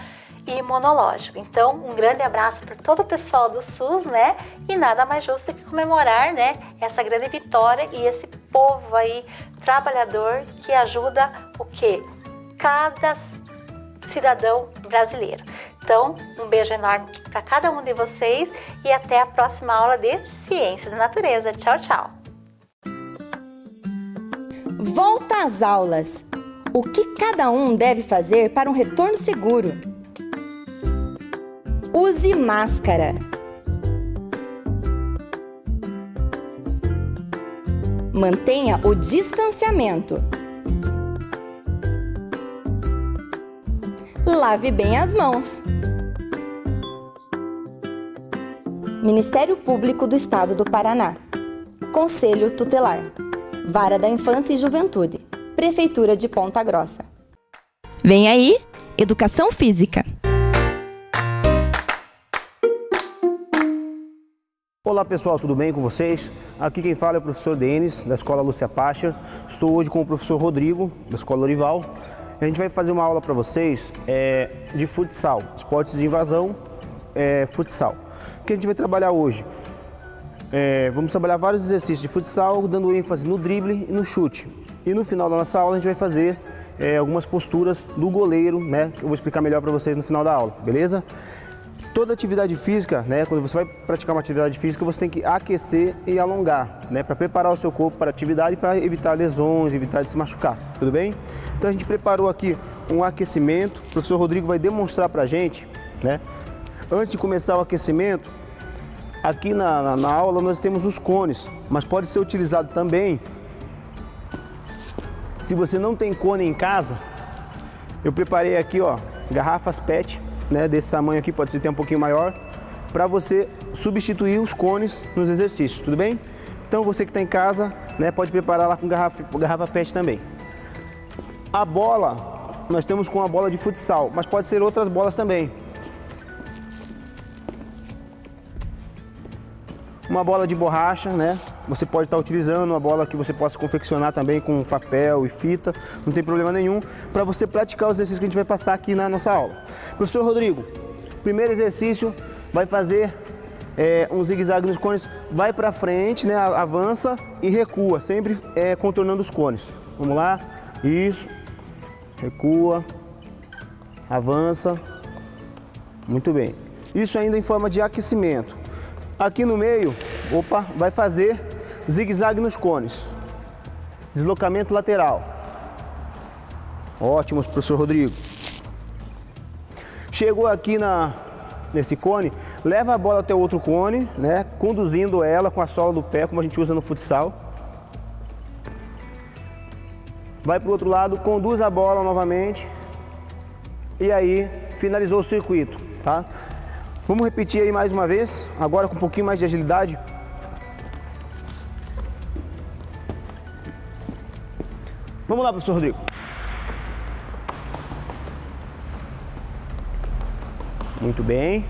imunológico. Então, um grande abraço para todo o pessoal do SUS, né? E nada mais justo do que comemorar, né, essa grande vitória e esse povo aí trabalhador que ajuda o quê? Cada cidadão brasileiro. Então, um beijo enorme para cada um de vocês e até a próxima aula de Ciência da Natureza. Tchau, tchau! Volta às aulas! O que cada um deve fazer para um retorno seguro? Use máscara. Mantenha o distanciamento. Lave bem as mãos. Ministério Público do Estado do Paraná. Conselho Tutelar. Vara da Infância e Juventude. Prefeitura de Ponta Grossa. Vem aí, Educação Física. Olá pessoal, tudo bem com vocês? Aqui quem fala é o professor Denis, da Escola Lúcia Pacher. Estou hoje com o professor Rodrigo, da Escola Orival. A gente vai fazer uma aula para vocês de futsal, esportes de invasão, futsal. O que a gente vai trabalhar hoje? Vamos trabalhar vários exercícios de futsal, dando ênfase no drible e no chute. E no final da nossa aula a gente vai fazer algumas posturas do goleiro, né? Eu vou explicar melhor para vocês no final da aula, beleza? Toda atividade física, né, quando você vai praticar uma atividade física, você tem que aquecer e alongar, né, para preparar o seu corpo para a atividade, para evitar lesões, evitar de se machucar, tudo bem? Então a gente preparou aqui um aquecimento, o professor Rodrigo vai demonstrar para a gente, né? Antes de começar o aquecimento, aqui na aula nós temos os cones, mas pode ser utilizado também, se você não tem cone em casa, eu preparei aqui, ó, garrafas PET, né, desse tamanho aqui, pode ser até um pouquinho maior, para você substituir os cones nos exercícios, tudo bem? Então você que está em casa, né, pode preparar lá com garrafa PET também. A bola, nós temos com a bola de futsal, mas pode ser outras bolas também. Uma bola de borracha, né? Você pode estar utilizando uma bola que você possa confeccionar também com papel e fita, não tem problema nenhum, para você praticar os exercícios que a gente vai passar aqui na nossa aula. Professor Rodrigo, primeiro exercício, vai fazer um zigue-zague nos cones, vai para frente, né? Avança e recua, sempre contornando os cones. Vamos lá, isso, recua, avança, muito bem. Isso ainda em forma de aquecimento. Aqui no meio, vai fazer zigue-zague nos cones. Deslocamento lateral. Ótimo, professor Rodrigo. Chegou aqui nesse cone, leva a bola até o outro cone, né? Conduzindo ela com a sola do pé, como a gente usa no futsal. Vai para o outro lado, conduz a bola novamente. E aí, finalizou o circuito, tá? Vamos repetir aí mais uma vez, agora com um pouquinho mais de agilidade. Vamos lá, professor Rodrigo. Muito bem.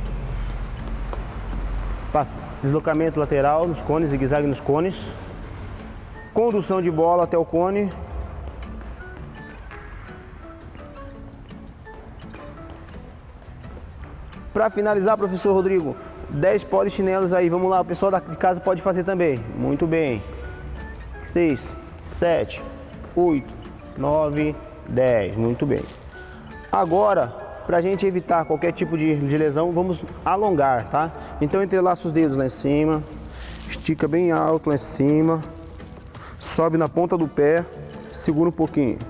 Deslocamento lateral nos cones, zigue-zague nos cones. Condução de bola até o cone. Para finalizar, professor Rodrigo, 10 polichinelos aí. Vamos lá, o pessoal de casa pode fazer também. Muito bem. 6, 7, 8, 9, 10. Muito bem. Agora, para a gente evitar qualquer tipo de lesão, vamos alongar, tá? Então, entrelaça os dedos lá em cima. Estica bem alto lá em cima. Sobe na ponta do pé. Segura um pouquinho.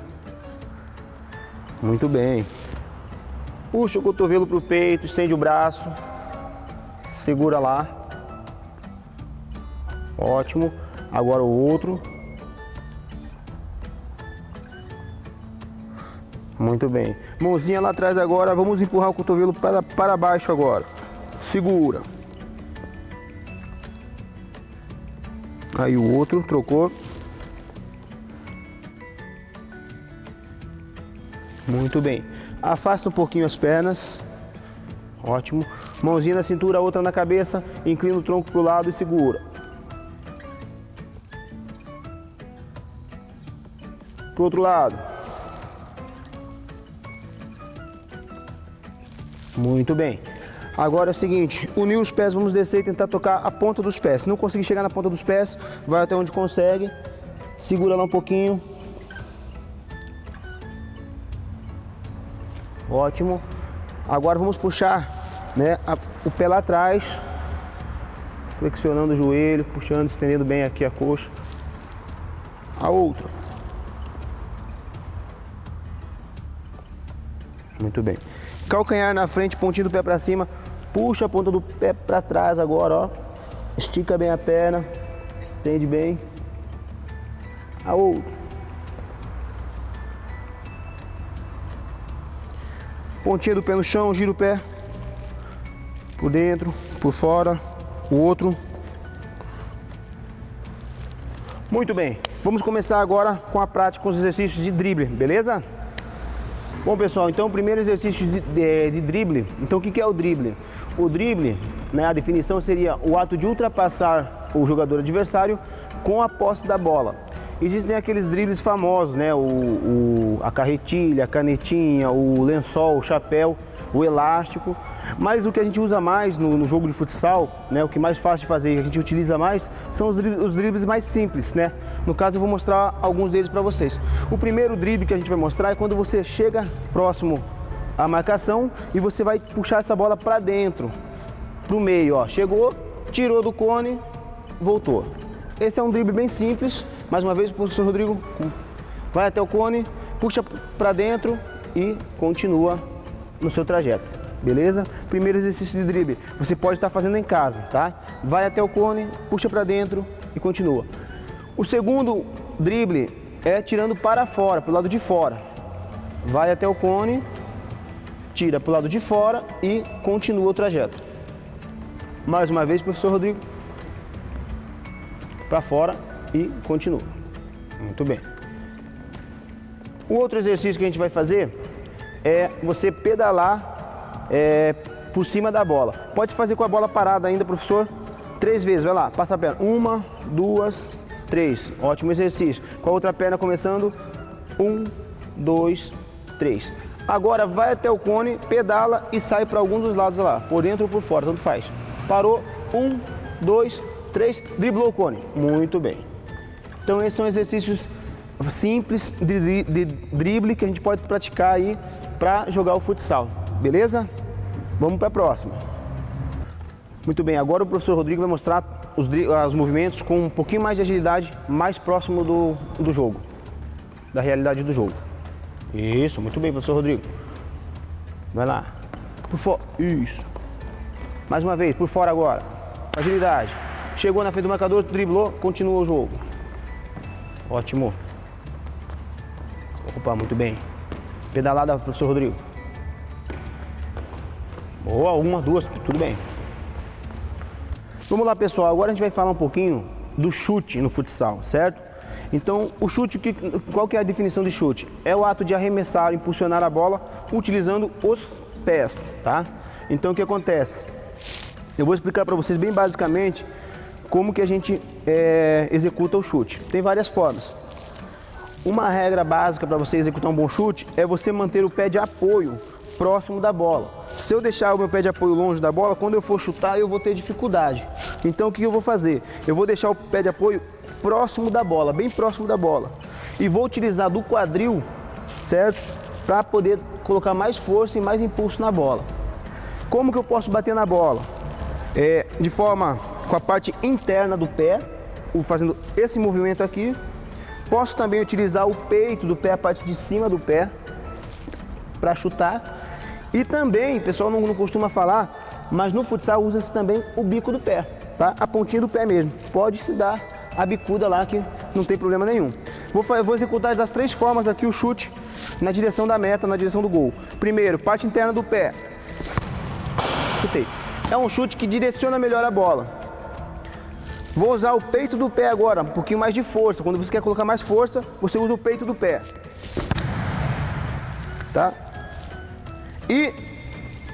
Muito bem. Puxa o cotovelo para o peito, estende o braço, segura lá. Ótimo. Agora o outro. Muito bem. Mãozinha lá atrás agora, vamos empurrar o cotovelo para baixo agora. Segura. Aí o outro, trocou. Muito bem. Afasta um pouquinho as pernas. Ótimo. Mãozinha na cintura, outra na cabeça. Inclina o tronco para o lado e segura. Para o outro lado. Muito bem. Agora é o seguinte, unir os pés, vamos descer e tentar tocar a ponta dos pés. Se não conseguir chegar na ponta dos pés, vai até onde consegue. Segura lá um pouquinho. Ótimo. Agora vamos puxar, né, o pé lá atrás, flexionando o joelho, puxando, estendendo bem aqui a coxa. A outra. Muito bem. Calcanhar na frente, pontinho do pé para cima. Puxa a ponta do pé para trás agora, ó. Estica bem a perna, estende bem. A outra. Pontinha do pé no chão, gira o pé por dentro, por fora, o outro. Muito bem, vamos começar agora com a prática, com os exercícios de drible, beleza? Bom pessoal, então o primeiro exercício de drible, então o que é o drible? O drible, né, a definição seria o ato de ultrapassar o jogador adversário com a posse da bola. Existem aqueles dribles famosos, né? A carretilha, a canetinha, o lençol, o chapéu, o elástico. Mas o que a gente usa mais no jogo de futsal, né? O que é mais fácil de fazer, que a gente utiliza mais, são os dribles mais simples, né? No caso eu vou mostrar alguns deles para vocês. O primeiro drible que a gente vai mostrar é quando você chega próximo à marcação e você vai puxar essa bola para dentro, para o meio, ó. Chegou, tirou do cone, voltou. Esse é um drible bem simples. Mais uma vez, o professor Rodrigo vai até o cone, puxa para dentro e continua no seu trajeto, beleza? Primeiro exercício de drible, você pode estar fazendo em casa, tá? Vai até o cone, puxa para dentro e continua. O segundo drible é tirando para fora, para o lado de fora. Vai até o cone, tira para o lado de fora e continua o trajeto. Mais uma vez, professor Rodrigo. Para fora e continua. Muito bem. O outro exercício que a gente vai fazer é você pedalar por cima da bola. Pode fazer com a bola parada ainda, professor. 3 vezes, vai lá, passa a perna. 1, 2, 3. Ótimo exercício. Com a outra perna começando. 1, 2, 3. Agora vai até o cone, pedala e sai para algum dos lados lá, por dentro ou por fora, tanto faz. Parou. 1, 2, 3. Driblou o cone. Muito bem. Então esses são exercícios simples de drible que a gente pode praticar aí para jogar o futsal. Beleza? Vamos para a próxima. Muito bem, agora o professor Rodrigo vai mostrar os movimentos com um pouquinho mais de agilidade, mais próximo do jogo, da realidade do jogo. Isso, muito bem, professor Rodrigo. Vai lá. Por fora. Isso. Mais uma vez, por fora agora. Agilidade. Chegou na frente do marcador, driblou, continua o jogo. Ótimo. Opa, muito bem. Pedalada, professor Rodrigo. Boa, 1, 2, tudo bem. Vamos lá, pessoal, agora a gente vai falar um pouquinho do chute no futsal, certo? Então, o chute, qual que é a definição de chute? É o ato de arremessar, impulsionar a bola utilizando os pés, tá? Então, o que acontece? Eu vou explicar para vocês bem basicamente como que a gente executa o chute. Tem várias formas. Uma regra básica para você executar um bom chute é você manter o pé de apoio próximo da bola. Se eu deixar o meu pé de apoio longe da bola, quando eu for chutar, eu vou ter dificuldade. Então, o que eu vou fazer? Eu vou deixar o pé de apoio próximo da bola, bem próximo da bola. E vou utilizar do quadril, certo? Para poder colocar mais força e mais impulso na bola. Como que eu posso bater na bola? De forma com a parte interna do pé, fazendo esse movimento aqui. Posso também utilizar o peito do pé, a parte de cima do pé, para chutar. E também, o pessoal não costuma falar, mas no futsal usa-se também o bico do pé, tá? A pontinha do pé mesmo. Pode se dar a bicuda lá que não tem problema nenhum. Vou executar das 3 formas aqui o chute na direção da meta, na direção do gol. Primeiro, parte interna do pé. Chutei. É um chute que direciona melhor a bola. Vou usar o peito do pé agora, um pouquinho mais de força. Quando você quer colocar mais força, você usa o peito do pé. Tá? E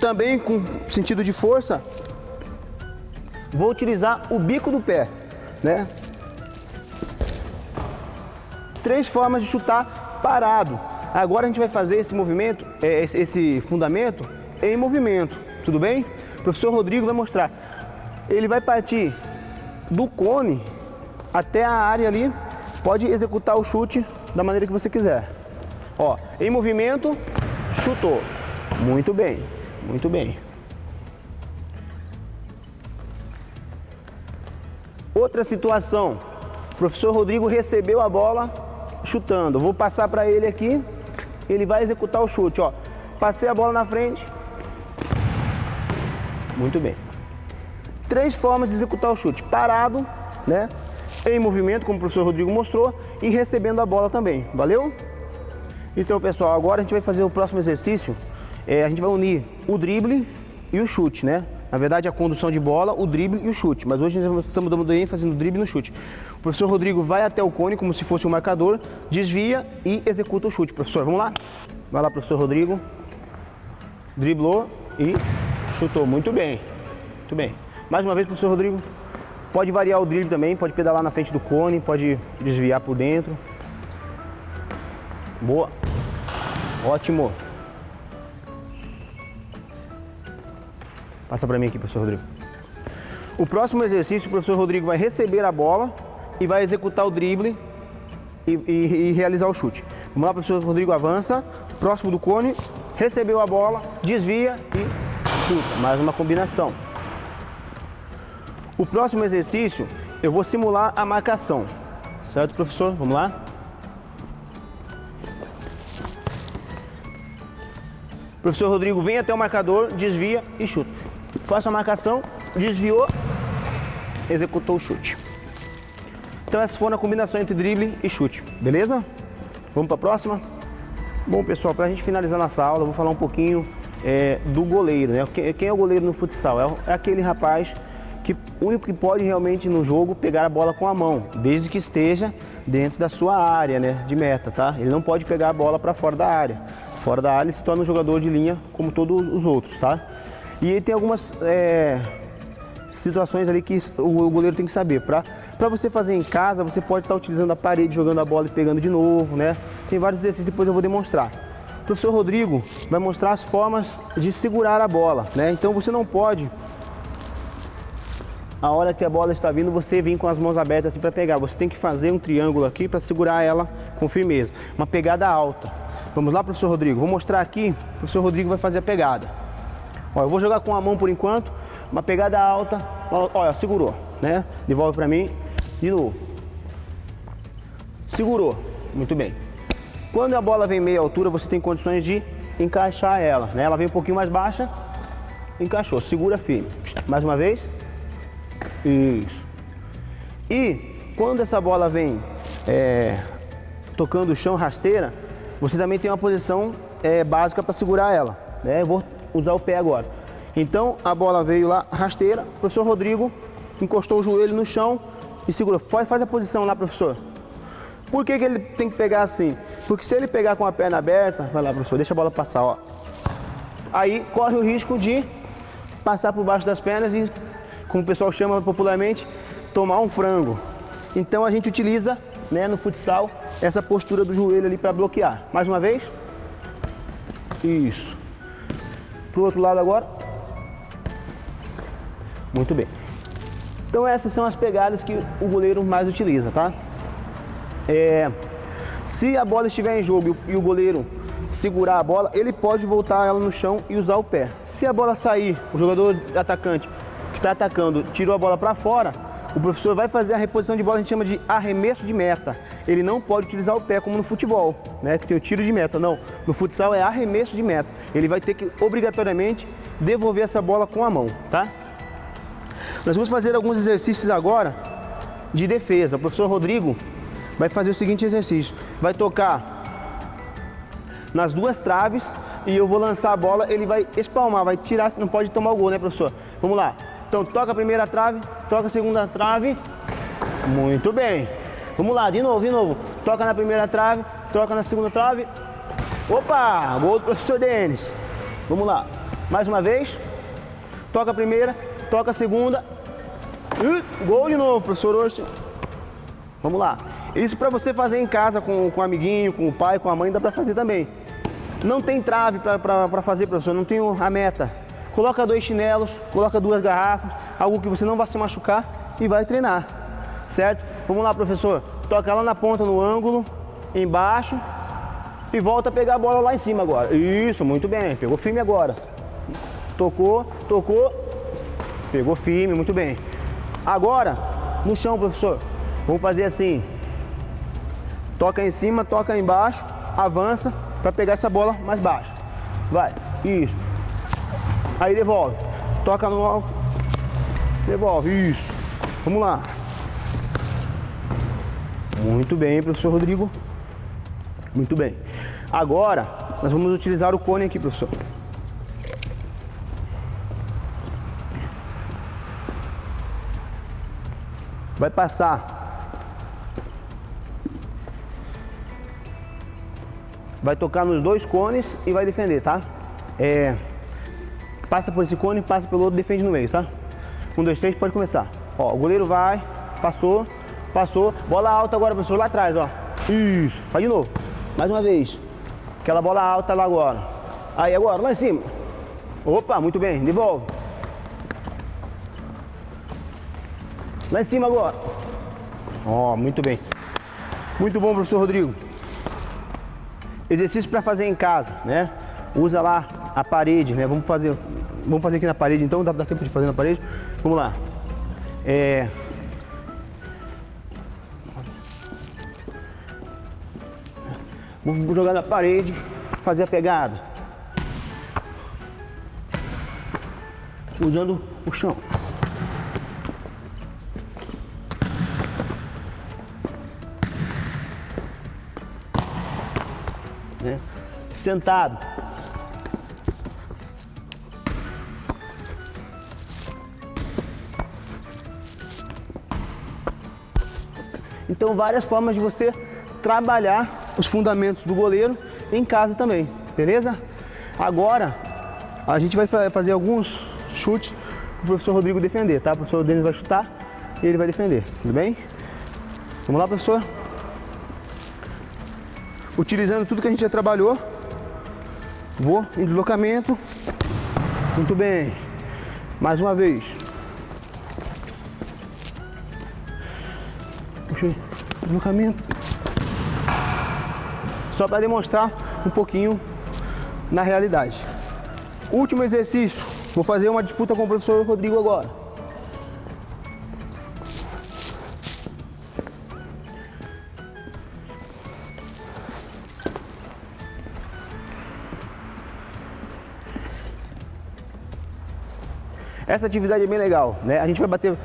também com sentido de força, vou utilizar o bico do pé, né? 3 formas de chutar parado. Agora a gente vai fazer esse movimento, esse fundamento em movimento, tudo bem? O professor Rodrigo vai mostrar. Ele vai partir do cone até a área ali, pode executar o chute da maneira que você quiser. Ó, em movimento, chutou. Muito bem, muito bem. Outra situação, o professor Rodrigo recebeu a bola chutando. Vou passar para ele aqui, ele vai executar o chute. Ó, passei a bola na frente. Muito bem. 3 formas de executar o chute: parado, né? Em movimento, como o professor Rodrigo mostrou, e recebendo a bola também. Valeu? Então, pessoal, agora a gente vai fazer o próximo exercício. A gente vai unir o drible e o chute, né? Na verdade, a condução de bola, o drible e o chute. Mas hoje nós estamos dando ênfase no drible e no chute. O professor Rodrigo vai até o cone como se fosse um marcador, desvia e executa o chute. Professor, vamos lá? Vai lá, professor Rodrigo. Driblou e chutou. Muito bem. Muito bem. Mais uma vez, professor Rodrigo. Pode variar o drible também, pode pedalar na frente do cone, pode desviar por dentro. Boa. Ótimo. Passa para mim aqui, professor Rodrigo. O próximo exercício, o professor Rodrigo vai receber a bola e vai executar o drible e realizar o chute. Vamos lá, professor Rodrigo, avança, próximo do cone, recebeu a bola, desvia e chuta. Mais uma combinação. O próximo exercício, eu vou simular a marcação. Certo, professor? Vamos lá? O professor Rodrigo vem até o marcador, desvia e chuta. Faça a marcação, desviou, executou o chute. Então essa foi a combinação entre drible e chute, beleza? Vamos para a próxima? Bom, pessoal, para a gente finalizar nossa aula, eu vou falar um pouquinho do goleiro, né? Quem é o goleiro no futsal? É aquele rapaz que único que pode realmente no jogo pegar a bola com a mão, desde que esteja dentro da sua área, né, de meta, tá? Ele não pode pegar a bola para fora da área. Fora da área ele se torna um jogador de linha como todos os outros, tá? E aí tem algumas situações ali que o goleiro tem que saber. Para você fazer em casa, você pode estar utilizando a parede, jogando a bola e pegando de novo, né? Tem vários exercícios, depois eu vou demonstrar. O professor Rodrigo vai mostrar as formas de segurar a bola, né? Então você não pode, a hora que a bola está vindo, você vem com as mãos abertas assim para pegar. Você tem que fazer um triângulo aqui para segurar ela com firmeza. Uma pegada alta. Vamos lá, professor Rodrigo. Vou mostrar aqui. O professor Rodrigo vai fazer a pegada. Ó, eu vou jogar com a mão por enquanto. Uma pegada alta. Olha, segurou, né? Devolve para mim. De novo. Segurou. Muito bem. Quando a bola vem meia altura, você tem condições de encaixar ela, né? Ela vem um pouquinho mais baixa. Encaixou. Segura firme. Mais uma vez. Isso. E quando essa bola vem tocando o chão rasteira, você também tem uma posição básica para segurar ela, né? Eu vou usar o pé agora. Então a bola veio lá rasteira, o professor Rodrigo encostou o joelho no chão e segurou. Faz a posição lá, professor. Por que ele tem que pegar assim? Porque se ele pegar com a perna aberta, vai lá, professor, deixa a bola passar, ó. Aí corre o risco de passar por baixo das pernas e, como o pessoal chama popularmente, tomar um frango. Então a gente utiliza, né, no futsal, essa postura do joelho ali para bloquear. Mais uma vez. Isso. Pro outro lado agora. Muito bem. Então essas são as pegadas que o goleiro mais utiliza, tá? Se a bola estiver em jogo e o goleiro segurar a bola, ele pode voltar ela no chão e usar o pé. Se a bola sair, o jogador atacante que está atacando tirou a bola para fora, o professor vai fazer a reposição de bola, a gente chama de arremesso de meta. Ele não pode utilizar o pé como no futebol, né, que tem o tiro de meta. Não, no futsal é arremesso de meta. Ele vai ter que obrigatoriamente devolver essa bola com a mão, tá? Nós vamos fazer alguns exercícios agora de defesa. O professor Rodrigo vai fazer o seguinte exercício: vai tocar nas duas traves e eu vou lançar a bola, ele vai espalmar, vai tirar, não pode tomar o gol, né, professor? Vamos lá. Então toca a primeira trave, toca a segunda trave. Muito bem. Vamos lá, de novo. Toca na primeira trave, toca na segunda trave. Opa, gol do professor Denis. Vamos lá. Mais uma vez. Toca a primeira, toca a segunda. Gol de novo, professor Oste. Vamos lá. Isso para você fazer em casa com o amiguinho, com o pai, com a mãe, dá para fazer também. Não tem trave para fazer, professor, não tem a meta. Coloca 2 chinelos, coloca 2 garrafas, algo que você não vai se machucar e vai treinar, certo? Vamos lá, professor. Toca lá na ponta, no ângulo, embaixo e volta a pegar a bola lá em cima agora. Isso, muito bem. Pegou firme agora. Tocou. Pegou firme, muito bem. Agora, no chão, professor. Vamos fazer assim. Toca em cima, toca embaixo, avança para pegar essa bola mais baixa. Vai, isso. Aí devolve. Toca no alto. Devolve, isso. Vamos lá. Muito bem, professor Rodrigo. Muito bem. Agora, nós vamos utilizar o cone aqui, professor. Vai passar. Vai tocar nos 2 cones e vai defender, tá? Passa por esse cone, passa pelo outro, defende no meio, tá? 1, 2, 3, pode começar. Ó, o goleiro vai, passou. Bola alta agora, professor, lá atrás, ó. Isso, vai de novo. Mais uma vez. Aquela bola alta lá agora. Aí agora, lá em cima. Opa, muito bem, devolve. Lá em cima agora. Ó, muito bem. Muito bom, professor Rodrigo. Exercício para fazer em casa, né? Usa lá a parede, né? Vamos fazer aqui na parede, então dá tempo de fazer na parede. Vamos lá. Vou jogar na parede, fazer a pegada. Usando o chão. Né? Sentado. Então, várias formas de você trabalhar os fundamentos do goleiro em casa também, beleza? Agora, a gente vai fazer alguns chutes para o professor Rodrigo defender, tá? O professor Denis vai chutar e ele vai defender, tudo bem? Vamos lá, professor? Utilizando tudo que a gente já trabalhou, vou em deslocamento, muito bem, mais uma vez. Puxei, deslocamento. Só para demonstrar um pouquinho na realidade. Último exercício, vou fazer uma disputa com o professor Rodrigo agora. Essa atividade é bem legal, né? A gente vai bater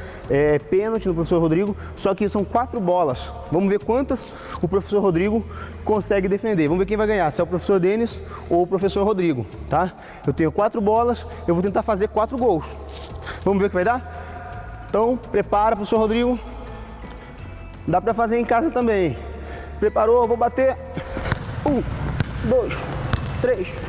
pênalti no professor Rodrigo, só que são 4 bolas. Vamos ver quantas o professor Rodrigo consegue defender. Vamos ver quem vai ganhar, se é o professor Denis ou o professor Rodrigo, tá? Eu tenho 4 bolas, eu vou tentar fazer 4 gols. Vamos ver o que vai dar? Então, prepara, professor Rodrigo. Dá pra fazer em casa também. Preparou, eu vou bater. 1, 2, 3...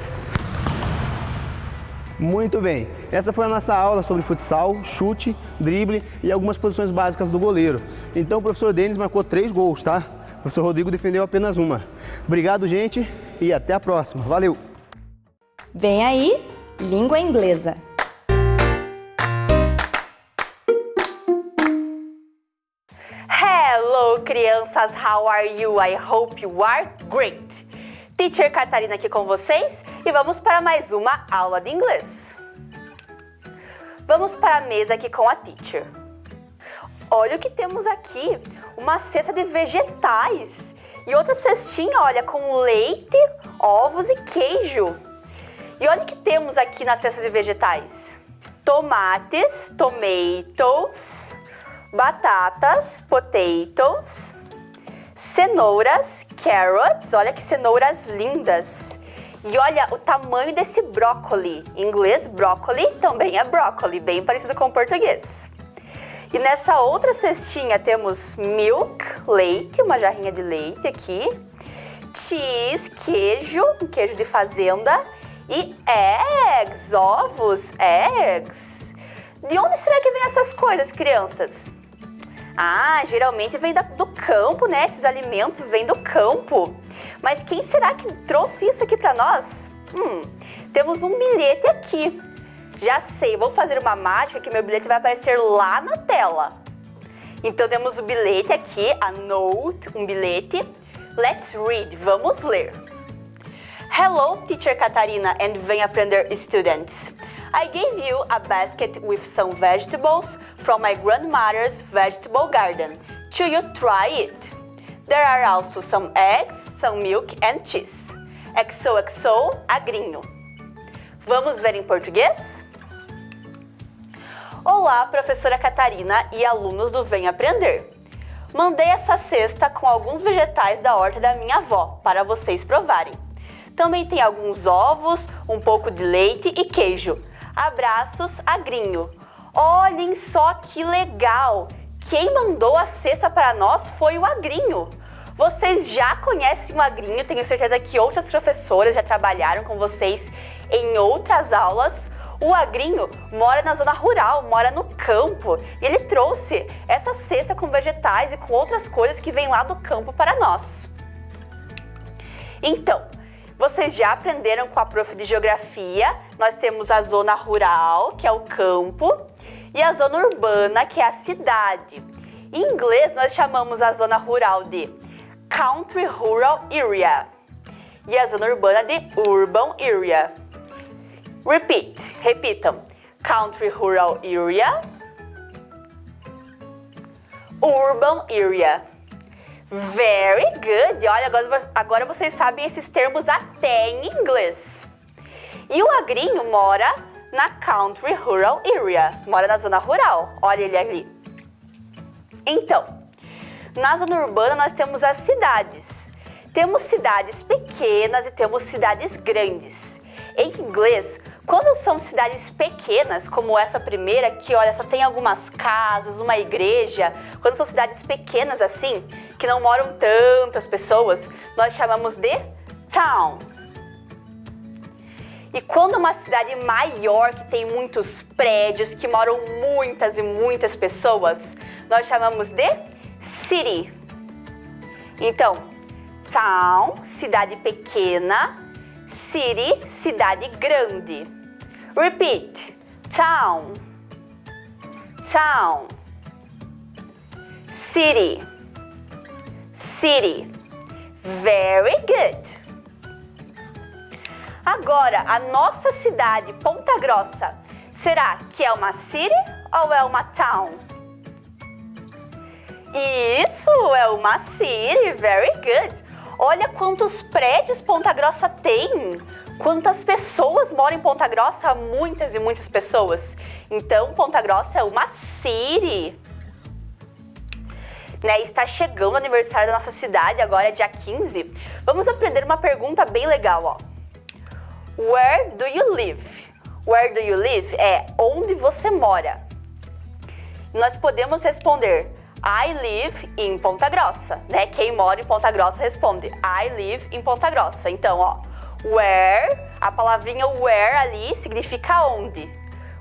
Muito bem, essa foi a nossa aula sobre futsal, chute, drible e algumas posições básicas do goleiro. Então o professor Denis marcou 3 gols, tá? O professor Rodrigo defendeu apenas uma. Obrigado, gente, e até a próxima. Valeu! Vem aí, língua inglesa. Hello, crianças, how are you? I hope you are great. Teacher Catarina aqui com vocês e vamos para mais uma aula de inglês. Vamos para a mesa aqui com a teacher. Olha o que temos aqui, uma cesta de vegetais e outra cestinha, olha, com leite, ovos e queijo. E olha o que temos aqui na cesta de vegetais. Tomates, tomatoes, batatas, potatoes, cenouras, carrots, olha que cenouras lindas. E olha o tamanho desse brócoli. Em inglês, brócoli também é brócoli, bem parecido com o português. E nessa outra cestinha temos milk, leite, uma jarrinha de leite aqui. Cheese, queijo, um queijo de fazenda. E eggs, ovos, eggs. De onde será que vem essas coisas, crianças? Ah, geralmente vem do campo, né? Esses alimentos vêm do campo. Mas quem será que trouxe isso aqui para nós? Temos um bilhete aqui. Já sei, vou fazer uma mágica que meu bilhete vai aparecer lá na tela. Então temos o bilhete aqui, a note, um bilhete. Let's read, vamos ler. Hello, Teacher Catarina and Vem Aprender students. I gave you a basket with some vegetables from my grandmother's vegetable garden. Should you try it? There are also some eggs, some milk and cheese. XOXO, agrinho. Vamos ver em português? Olá, professora Catarina e alunos do Vem Aprender. Mandei essa cesta com alguns vegetais da horta da minha avó para vocês provarem. Também tem alguns ovos, um pouco de leite e queijo. Abraços, agrinho. Olhem só que legal! Quem mandou a cesta para nós foi o agrinho. Vocês já conhecem o agrinho, tenho certeza que outras professoras já trabalharam com vocês em outras aulas. O agrinho mora na zona rural, mora no campo. E ele trouxe essa cesta com vegetais e com outras coisas que vêm lá do campo para nós. Então, vocês já aprenderam com a prof de geografia, nós temos a zona rural, que é o campo, e a zona urbana, que é a cidade. Em inglês, nós chamamos a zona rural de Country Rural Area e a zona urbana de Urban Area. Repitam. Country Rural Area, Urban Area. Very good! Olha, agora vocês sabem esses termos até em inglês. E o agrinho mora na Country Rural Area, mora na zona rural. Olha ele ali. Então, na zona urbana nós temos as cidades. Temos cidades pequenas e temos cidades grandes. Em inglês, quando são cidades pequenas, como essa primeira aqui, olha, só tem algumas casas, uma igreja. Quando são cidades pequenas assim, que não moram tantas pessoas, nós chamamos de town. E quando é uma cidade maior, que tem muitos prédios, que moram muitas e muitas pessoas, nós chamamos de city. Então, town, cidade pequena, city, cidade grande. Repeat. Town, town, city, city. Very good. Agora, a nossa cidade, Ponta Grossa, será que é uma city ou é uma town? Isso, é uma city. Very good. Olha quantos prédios Ponta Grossa tem. Quantas pessoas moram em Ponta Grossa? Muitas e muitas pessoas. Então, Ponta Grossa é uma city. Né? Está chegando o aniversário da nossa cidade, agora é dia 15. Vamos aprender uma pergunta bem legal, ó. Where do you live? Where do you live é onde você mora. Nós podemos responder I live in Ponta Grossa, né? Quem mora em Ponta Grossa responde I live in Ponta Grossa. Então, ó, where, a palavrinha where ali significa onde.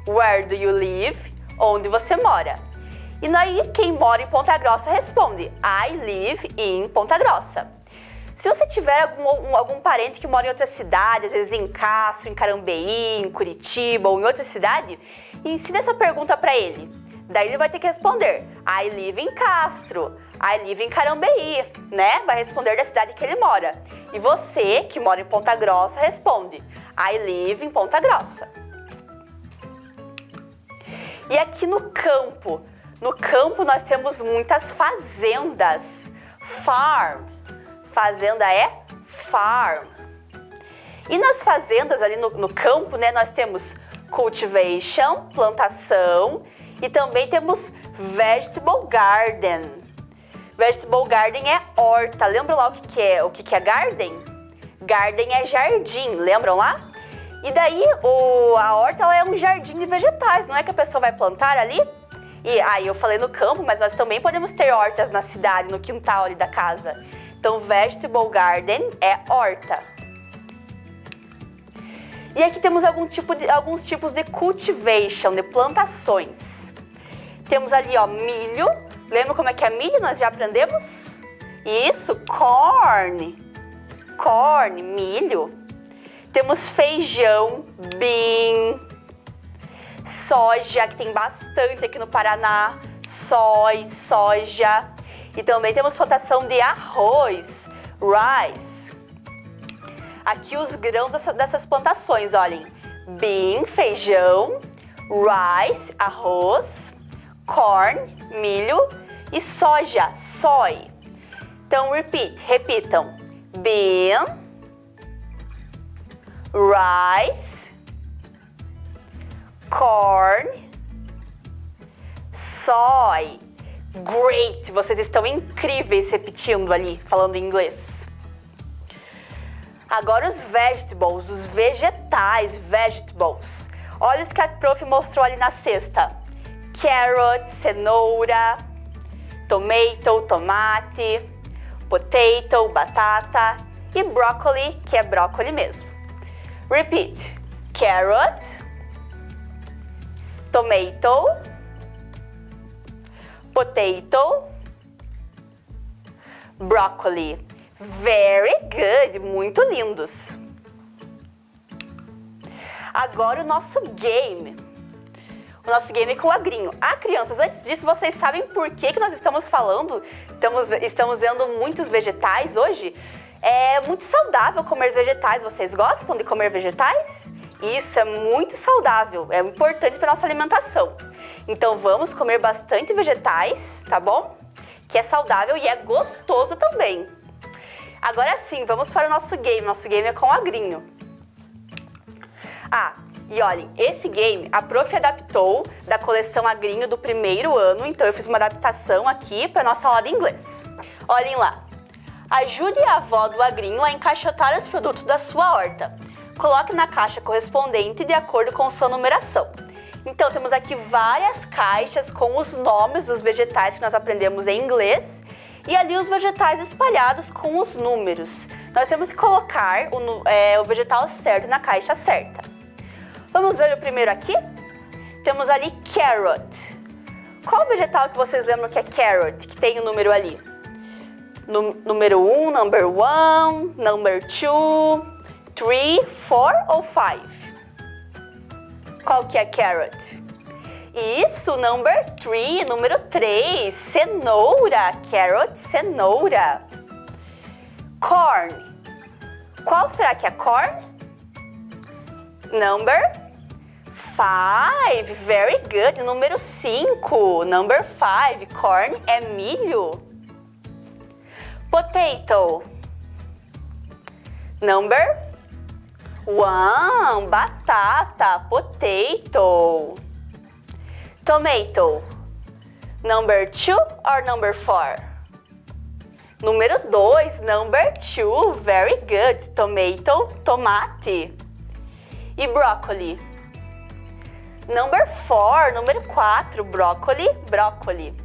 Where do you live? Onde você mora. E aí, quem mora em Ponta Grossa responde I live in Ponta Grossa. Se você tiver algum parente que mora em outra cidade, às vezes em Castro, em Carambeí, em Curitiba ou em outra cidade, ensina essa pergunta para ele. Daí ele vai ter que responder I live in Castro, I live in Carambeí, né? Vai responder da cidade que ele mora. E você, que mora em Ponta Grossa, responde I live in Ponta Grossa. E aqui no campo nós temos muitas fazendas. Farm. Fazenda é farm. E nas fazendas ali no campo, né, nós temos cultivation, plantação, e também temos vegetable garden. Vegetable garden é horta. Lembram lá o que é garden? Garden é jardim, lembram lá? E daí a horta ela é um jardim de vegetais, não é que a pessoa vai plantar ali? E aí eu falei no campo, mas nós também podemos ter hortas na cidade, no quintal ali da casa. Então, vegetable garden é horta. E aqui temos alguns tipos de cultivation, de plantações. Temos ali, ó, milho. Lembra como é que é milho? Nós já aprendemos? Isso, corn. Corn, milho. Temos feijão, bean. Soja, que tem bastante aqui no Paraná. Soja. E também temos plantação de arroz, rice. Aqui os grãos dessas plantações, olhem. Bean, feijão, rice, arroz, corn, milho e soja, soy. Então, repitam. Bean, rice, corn, soy. Great! Vocês estão incríveis repetindo ali, falando em inglês. Agora os vegetables, os vegetais, vegetables. Olha os que a prof mostrou ali na cesta. Carrot, cenoura, tomato, tomate, potato, batata e broccoli, que é brócoli mesmo. Repeat. Carrot, tomato, potato, broccoli. Very good, muito lindos. Agora o nosso game. O nosso game com o agrinho. Ah, crianças, antes disso, vocês sabem por que nós estamos falando? Estamos vendo muitos vegetais hoje? É muito saudável comer vegetais. Vocês gostam de comer vegetais? Isso é muito saudável, é importante para nossa alimentação. Então vamos comer bastante vegetais, tá bom? Que é saudável e é gostoso também. Agora sim, vamos para o nosso game. Nosso game é com o agrinho. Ah, e olhem, esse game a prof adaptou da coleção Agrinho do primeiro ano, então eu fiz uma adaptação aqui para nossa aula de inglês. Olhem lá. Ajude a avó do agrinho a encaixotar os produtos da sua horta. coloque na caixa correspondente de acordo com sua numeração. Então, temos aqui várias caixas com os nomes dos vegetais que nós aprendemos em inglês e ali os vegetais espalhados com os números. Nós temos que colocar o vegetal certo na caixa certa. Vamos ver o primeiro aqui? Temos ali carrot. Qual vegetal que vocês lembram que é carrot, que tem o número ali? Número 1, number 1, number 2, 3, 4 ou 5? Qual que é carrot? Isso, number 3, número 3, cenoura, carrot, cenoura. Corn. Qual será que é corn? Number 5, very good. Número 5, number 5, corn é milho. Potato. Number 1, batata, potato. Tomato. Number 2 or number 4? Número 2, number 2, very good. Tomato, tomate. E broccoli. Number 4, número 4, brócoli, brócoli.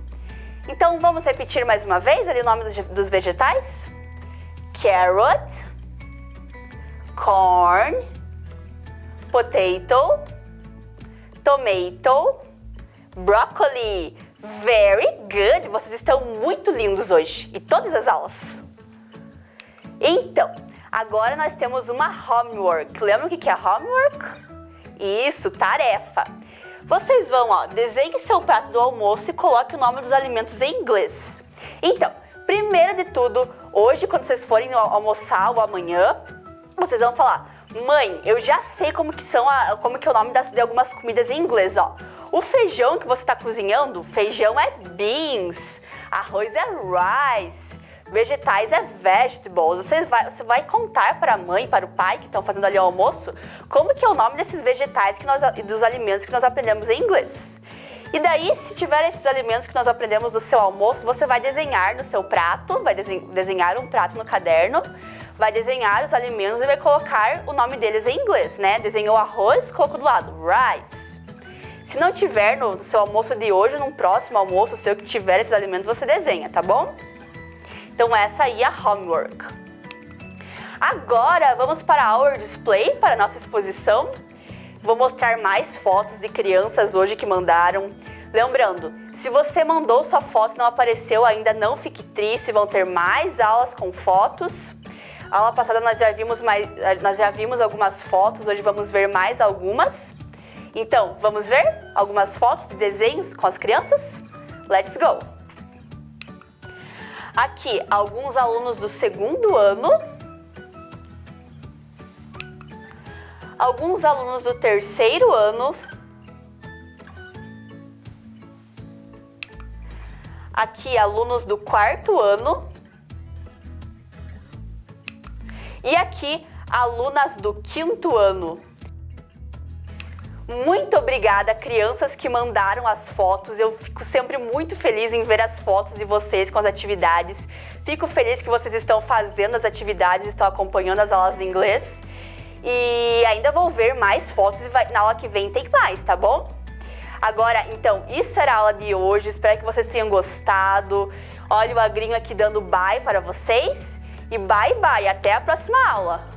Então, vamos repetir mais uma vez ali o nome dos vegetais? Carrot, corn, potato, tomato, broccoli. Very good! Vocês estão muito lindos hoje, e todas as aulas. Então, agora nós temos uma homework. Lembra o que é homework? Isso, tarefa. Vocês vão, desenhe seu prato do almoço e coloque o nome dos alimentos em inglês. Então, primeiro de tudo, hoje quando vocês forem almoçar ou amanhã, vocês vão falar: mãe, eu já sei como que é o nome de algumas comidas em inglês, O feijão que você está cozinhando, feijão é beans, arroz é rice, vegetais é vegetables. Você vai contar para a mãe, para o pai que estão fazendo ali o almoço, como que é o nome desses vegetais dos alimentos que nós aprendemos em inglês. E daí, se tiver esses alimentos que nós aprendemos no seu almoço, você vai desenhar no seu prato, vai desenhar um prato no caderno, vai desenhar os alimentos e vai colocar o nome deles em inglês, né? Desenhou arroz, colocou do lado, rice. Se não tiver no seu almoço de hoje, num próximo almoço seu que tiver esses alimentos, você desenha, tá bom? Então essa aí é a homework. Agora vamos para our display, para a nossa exposição. Vou mostrar mais fotos de crianças hoje que mandaram. Lembrando, se você mandou sua foto e não apareceu ainda, não fique triste, vão ter mais aulas com fotos. A aula passada nós já vimos algumas fotos, hoje vamos ver mais algumas. Então, vamos ver algumas fotos de desenhos com as crianças? Let's go! Aqui, alguns alunos do 2º ano, alguns alunos do 3º ano, aqui alunos do 4º ano e aqui alunas do 5º ano. Muito obrigada, crianças que mandaram as fotos. Eu fico sempre muito feliz em ver as fotos de vocês com as atividades. Fico feliz que vocês estão fazendo as atividades, estão acompanhando as aulas de inglês. E ainda vou ver mais fotos e na aula que vem tem mais, tá bom? Agora, então, isso era a aula de hoje. Espero que vocês tenham gostado. Olha o Agrinho aqui dando bye para vocês. E bye, bye. Até a próxima aula.